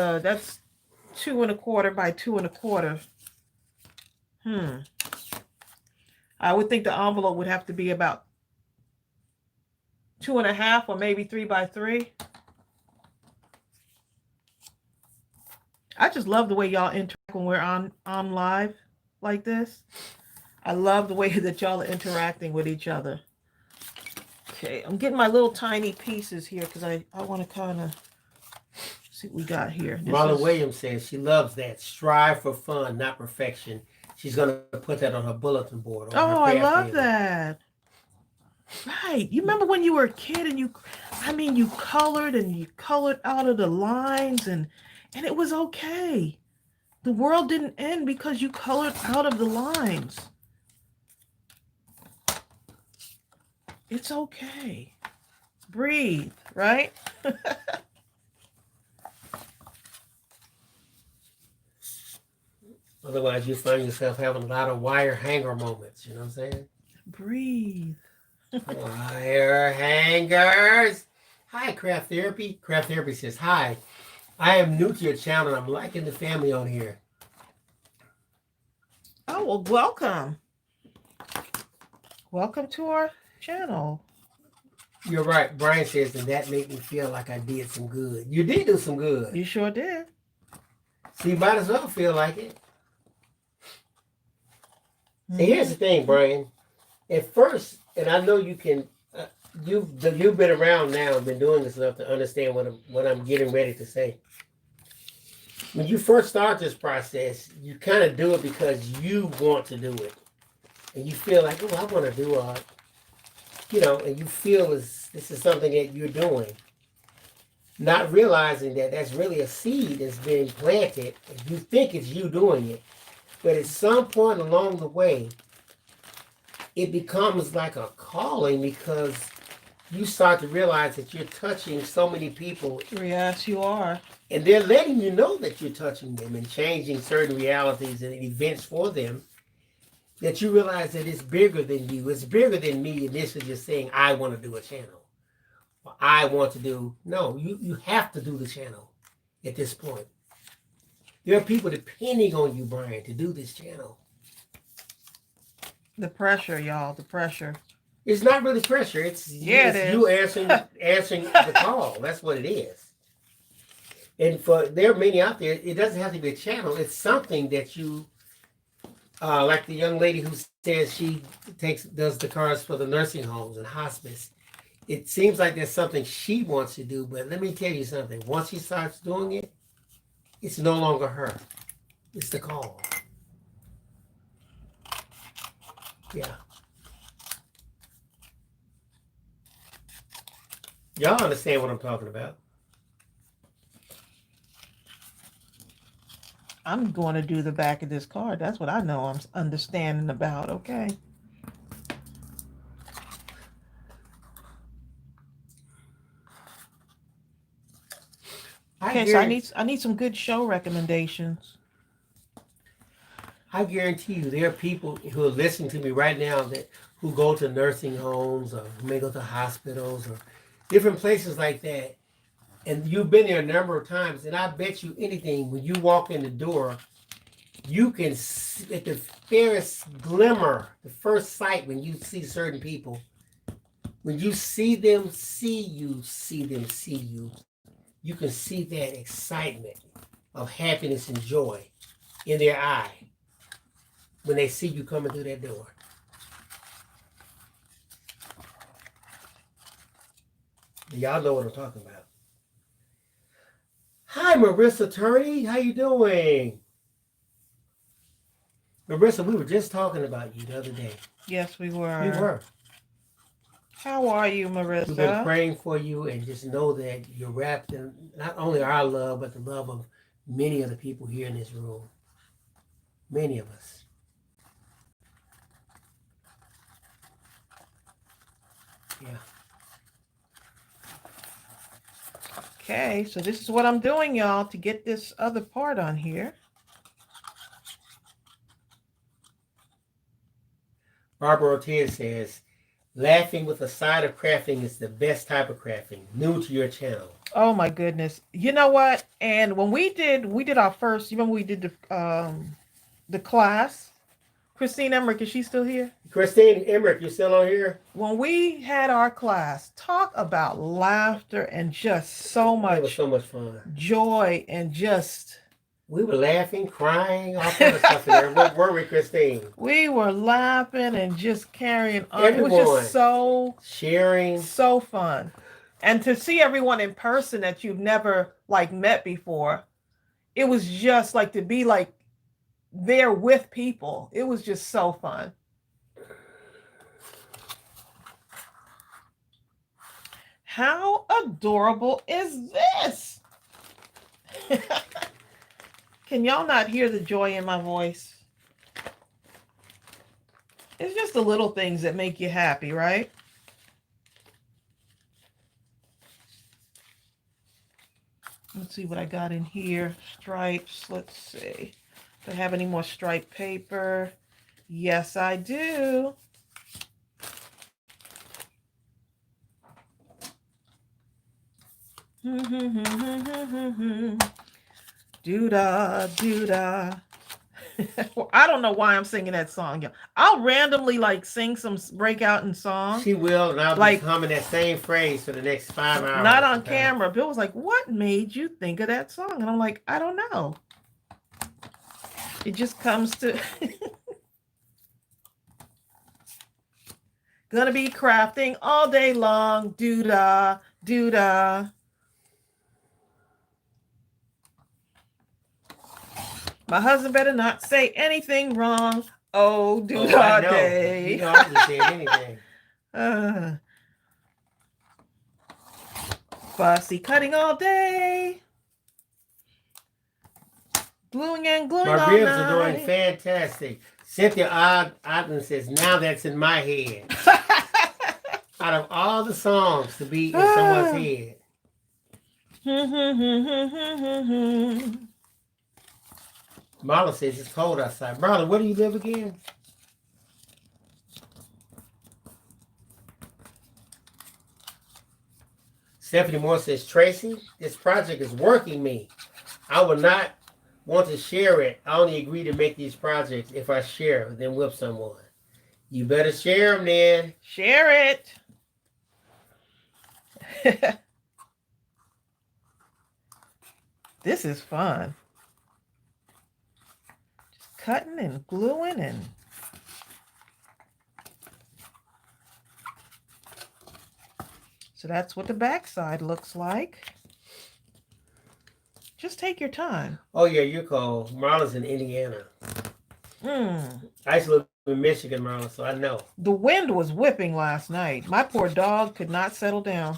1/4 by 2 1/4. I would think the envelope would have to be about 2 1/2 or maybe 3 by 3. I just love the way y'all interact when we're on live like this. I love the way that y'all are interacting with each other. Okay, I'm getting my little tiny pieces here because I want to kind of see what we got here. Marla Williams says she loves that. Strive for fun, not perfection. She's going to put that on her bulletin board. Oh, I love that. Right. You remember when you were a kid and you colored and you colored out of the lines and it was okay. The world didn't end because you colored out of the lines. It's okay. Breathe, right? Otherwise, you find yourself having a lot of wire hanger moments. You know what I'm saying? Breathe. Wire hangers. Hi, Craft Therapy. Craft Therapy says, hi. I am new to your channel and I'm liking the family on here. Oh, well, welcome. Welcome to our channel. You're right. Brian says, and that made me feel like I did some good. You did do some good. You sure did. So you might as well feel like it. See, here's the thing, Brian. At first, and I know you can, you've been around now and been doing this enough to understand what I'm getting ready to say. When you first start this process, you kind of do it because you want to do it. And you feel like, oh, I want to do art. And you feel this is something that you're doing. Not realizing that that's really a seed that's being planted. And you think it's you doing it. But at some point along the way, it becomes like a calling because you start to realize that you're touching so many people. Yes, you are. And they're letting you know that you're touching them and changing certain realities and events for them, that you realize that it's bigger than you. It's bigger than me. And this is just saying, I want to do a channel. Or I want to do. No, you have to do the channel at this point. There are people depending on you, Brian, to do this channel. The pressure, y'all. The pressure. It's not really pressure. It's you answering the call. That's what it is. And there are many out there. It doesn't have to be a channel. It's something that you, like the young lady who says she does the cards for the nursing homes and hospice. It seems like there's something she wants to do, but let me tell you something. Once she starts doing it, it's no longer her. It's the call. Yeah. Y'all understand what I'm talking about. I'm going to do the back of this card. That's what I know I'm understanding about, okay? Okay, so I need some good show recommendations. I guarantee you there are people who are listening to me right now who go to nursing homes or who may go to hospitals or different places like that. And you've been there a number of times, and I bet you anything, when you walk in the door, you can see at the fairest glimmer, the first sight when you see certain people, when you see them see you, you can see that excitement of happiness and joy in their eye when they see you coming through that door. Y'all know what I'm talking about. Hi, Marissa Turney. How you doing? Marissa, we were just talking about you the other day. Yes, we were. We were. How are you, We've been Marissa? praying for you, and just know that you're wrapped in not only our love, but the love of many of the people here in this room. Many of us. Yeah. Okay, so this is what I'm doing, y'all, to get this other part on here. Barbara Ortiz says, laughing with a side of crafting is the best type of crafting. New to your channel. Oh my goodness. You know what? And when we did our first, you remember we did the class? Christine Emmerich, is she still here? Christine Emmerich, you still on here? When we had our class, talk about laughter and just so It was much so much fun. joy and just We were laughing, crying, all kind of stuff in there. Were we, Christine? we were laughing and just carrying on. It was Everyone. just so Sharing. fun. And to see everyone in person that you've never like met before, it was just like to be like there with people. It was just so fun. How adorable is this? Can y'all not hear the joy in my voice? It's just the little things that make you happy, right? Let's see what I got in here. Stripes. Let's see. Do I have any more striped paper? Yes, I do. Doo-da, doo-da. I don't know why I'm singing that song. Y'all. I'll randomly like sing some breakout in song. She will, and I'll Like- be humming that same phrase for the next 5 hours. Not on camera. Bill was like, what made you think of that song? And I'm like, I don't know. It just comes to... Gonna be crafting all day long. Doo-da, doo-da. My husband better not say anything wrong. Oh, doo-da I know. day. You know, I'm just saying anything. Fussy cutting all day. Gluing and gluing My all ribs night. are doing fantastic. Cynthia Ogden says, now that's in my head. Out of all the songs to be in someone's head. Marla says it's cold outside. Marla, where do you live again? Stephanie Moore says, Tracy, this project is working me. I would not want to share it. I only agree to make these projects if I share them with someone. You better share them then. Share it. This is fun. Just cutting and gluing and so that's what the back side looks like. Just take your time. Oh, yeah, you're cold. Marla's in Indiana. I used to live in Michigan, Marla, so I know. The wind was whipping last night. My poor dog could not settle down.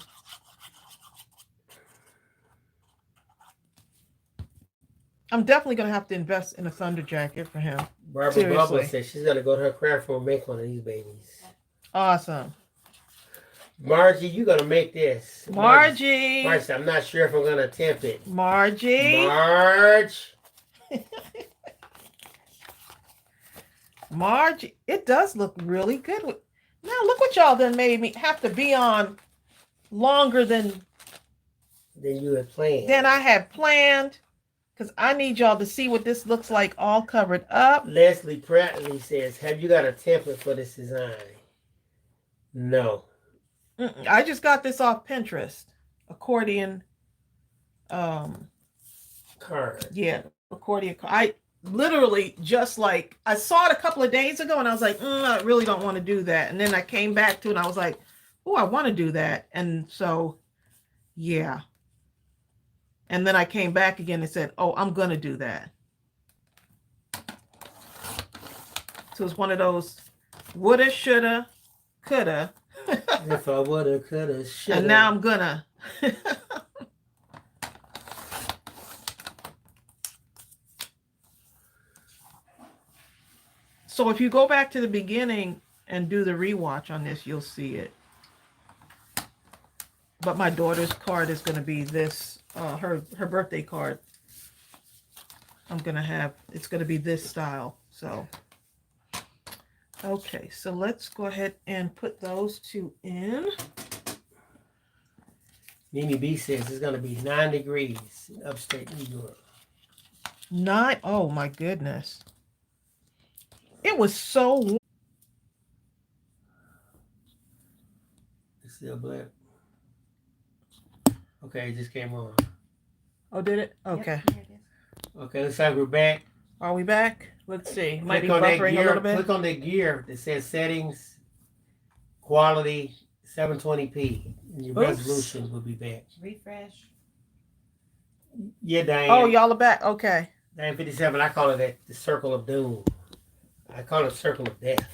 I'm definitely going to have to invest in a thunder jacket for him. Barbara Seriously. Bubba says she's going to go to her craft room and make one of these babies. Awesome. Margie, you're going to make this. Margie. Margie, I'm not sure if I'm going to attempt it. Margie. Marge. Margie. It does look really good. Now look what y'all done made me have to be on longer than You had planned. I had planned. Because I need y'all to see what this looks like all covered up. Leslie Prattley says, have you got a template for this design? No. I just got this off Pinterest. Accordion. Card. Yeah, accordion. I literally just like, I saw it a couple of days ago and I was like, I really don't want to do that. And then I came back to it and I was like, oh, I want to do that. And so, yeah. And then I came back again and said, oh, I'm going to do that. So it's one of those woulda, shoulda, coulda. If I woulda, coulda, shoulda. And now I'm gonna. So if you go back to the beginning and do the rewatch on this, you'll see it. But my daughter's card is going to be this, her birthday card. I'm going to have, it's going to be this style. So, okay, so let's go ahead and put those two in. Mimi B says it's going to be 9 degrees in upstate New York. 9, oh my goodness. It was so warm. It's still black. Okay, it just came on. Oh, did it? Okay. Yep, here it is. Okay, looks like we're back. Are we back? Let's see. Might be Click on that buffering a gear. little bit. Click on the gear that says settings, quality, 720p. And your Oops. resolution will be back. Refresh. Yeah, Diane. Oh, y'all are back. Okay. 957, I call it the circle of doom. I call it circle of death.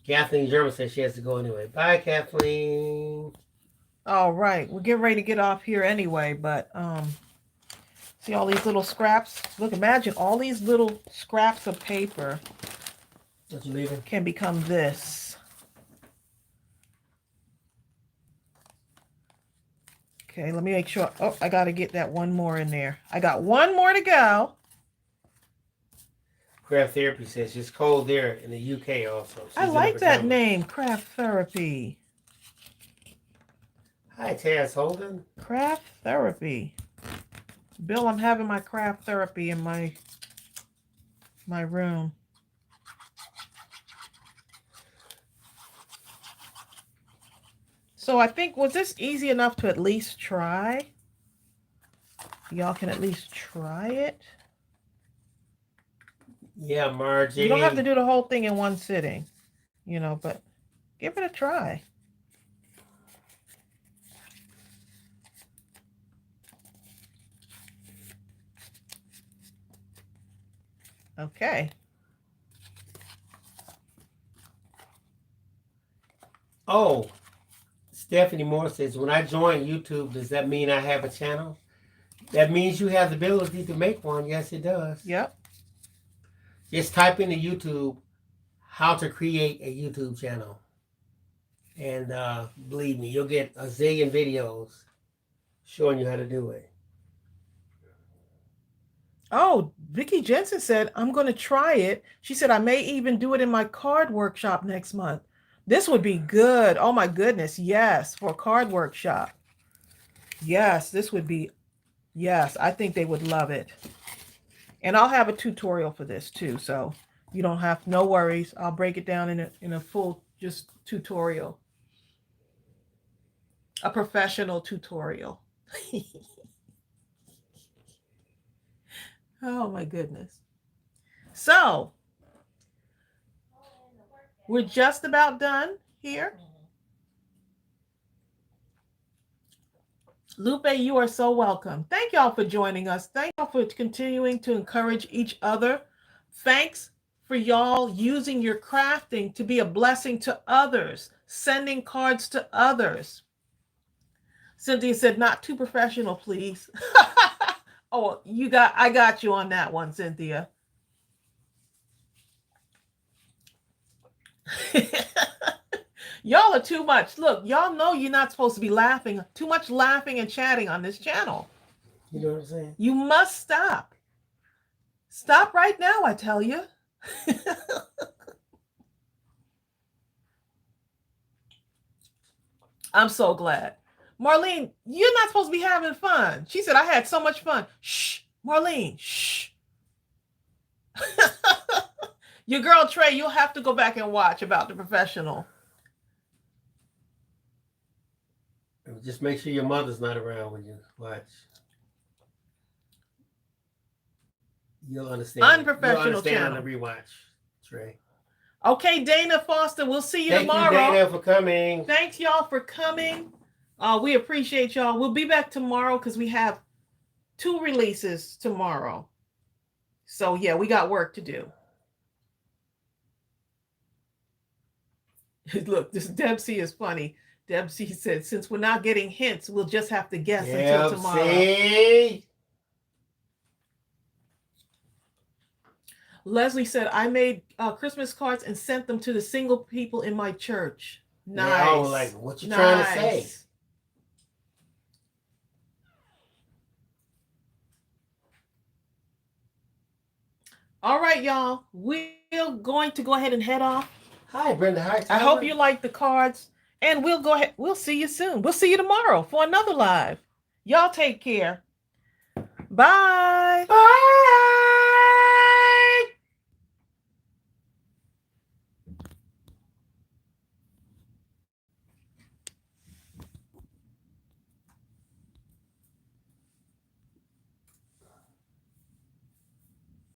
Kathleen German says she has to go anyway. Bye, Kathleen. All right. We're getting ready to get off here anyway, but see all these little scraps? Look, imagine all these little scraps of paper What you leaving? can become this. Okay, let me make sure. Oh, I got to get that one more in there. I got one more to go. Craft Therapy says it's cold there in the UK also. I She's like in that Vermont. name, Craft Therapy. Hi, Taz Holden. Craft Therapy. Bill, I'm having my craft therapy in my room. So I think, was this easy enough to at least try? Y'all can at least try it. Yeah, Margie. You don't have to do the whole thing in one sitting, you know, but give it a try. Okay. Oh, Stephanie Moore says, when I join YouTube, does that mean I have a channel? That means you have the ability to make one. Yes, it does. Yep. Just type into YouTube how to create a YouTube channel. And believe me, you'll get a zillion videos showing you how to do it. Oh, Vicki Jensen said, I'm going to try it. She said, I may even do it in my card workshop next month. This would be good. Oh my goodness. Yes. For a card workshop. Yes, this would be, yes, I think they would love it. And I'll have a tutorial for this too. So you don't have, no worries. I'll break it down in a full just tutorial. A professional tutorial. Oh my goodness. So we're just about done here. Lupe, you are so welcome. Thank y'all for joining us. Thank y'all for continuing to encourage each other. Thanks for y'all using your crafting to be a blessing to others, sending cards to others. Cynthia said, not too professional, please. Oh, I got you on that one, Cynthia. Y'all are too much. Look, y'all know you're not supposed to be laughing. Too much laughing and chatting on this channel. You know what I'm saying? You must stop. Stop right now, I tell you. I'm so glad. Marlene, you're not supposed to be having fun. She said, I had so much fun. Shh, Marlene, shh. Your girl Trey, you'll have to go back and watch about the professional. Just make sure your mother's not around when you watch. You'll understand. Unprofessional You'll understand channel. on the rewatch, Trey. Okay, Dana Foster, we'll see you Thank tomorrow. you, Dana, for coming. Thanks, y'all, for coming. We appreciate y'all. We'll be back tomorrow because we have 2 releases tomorrow. So yeah, we got work to do. Look, this Debsy is funny. Debsy said, since we're not getting hints, we'll just have to guess until tomorrow. See? Leslie said, I made Christmas cards and sent them to the single people in my church. Nice. Yeah, I was like, what you trying to say? All right, y'all. We're going to go ahead and head off. Hi, Brenda. Hi, Tyler. I hope you like the cards. And we'll go ahead. We'll see you soon. We'll see you tomorrow for another live. Y'all take care. Bye. Bye.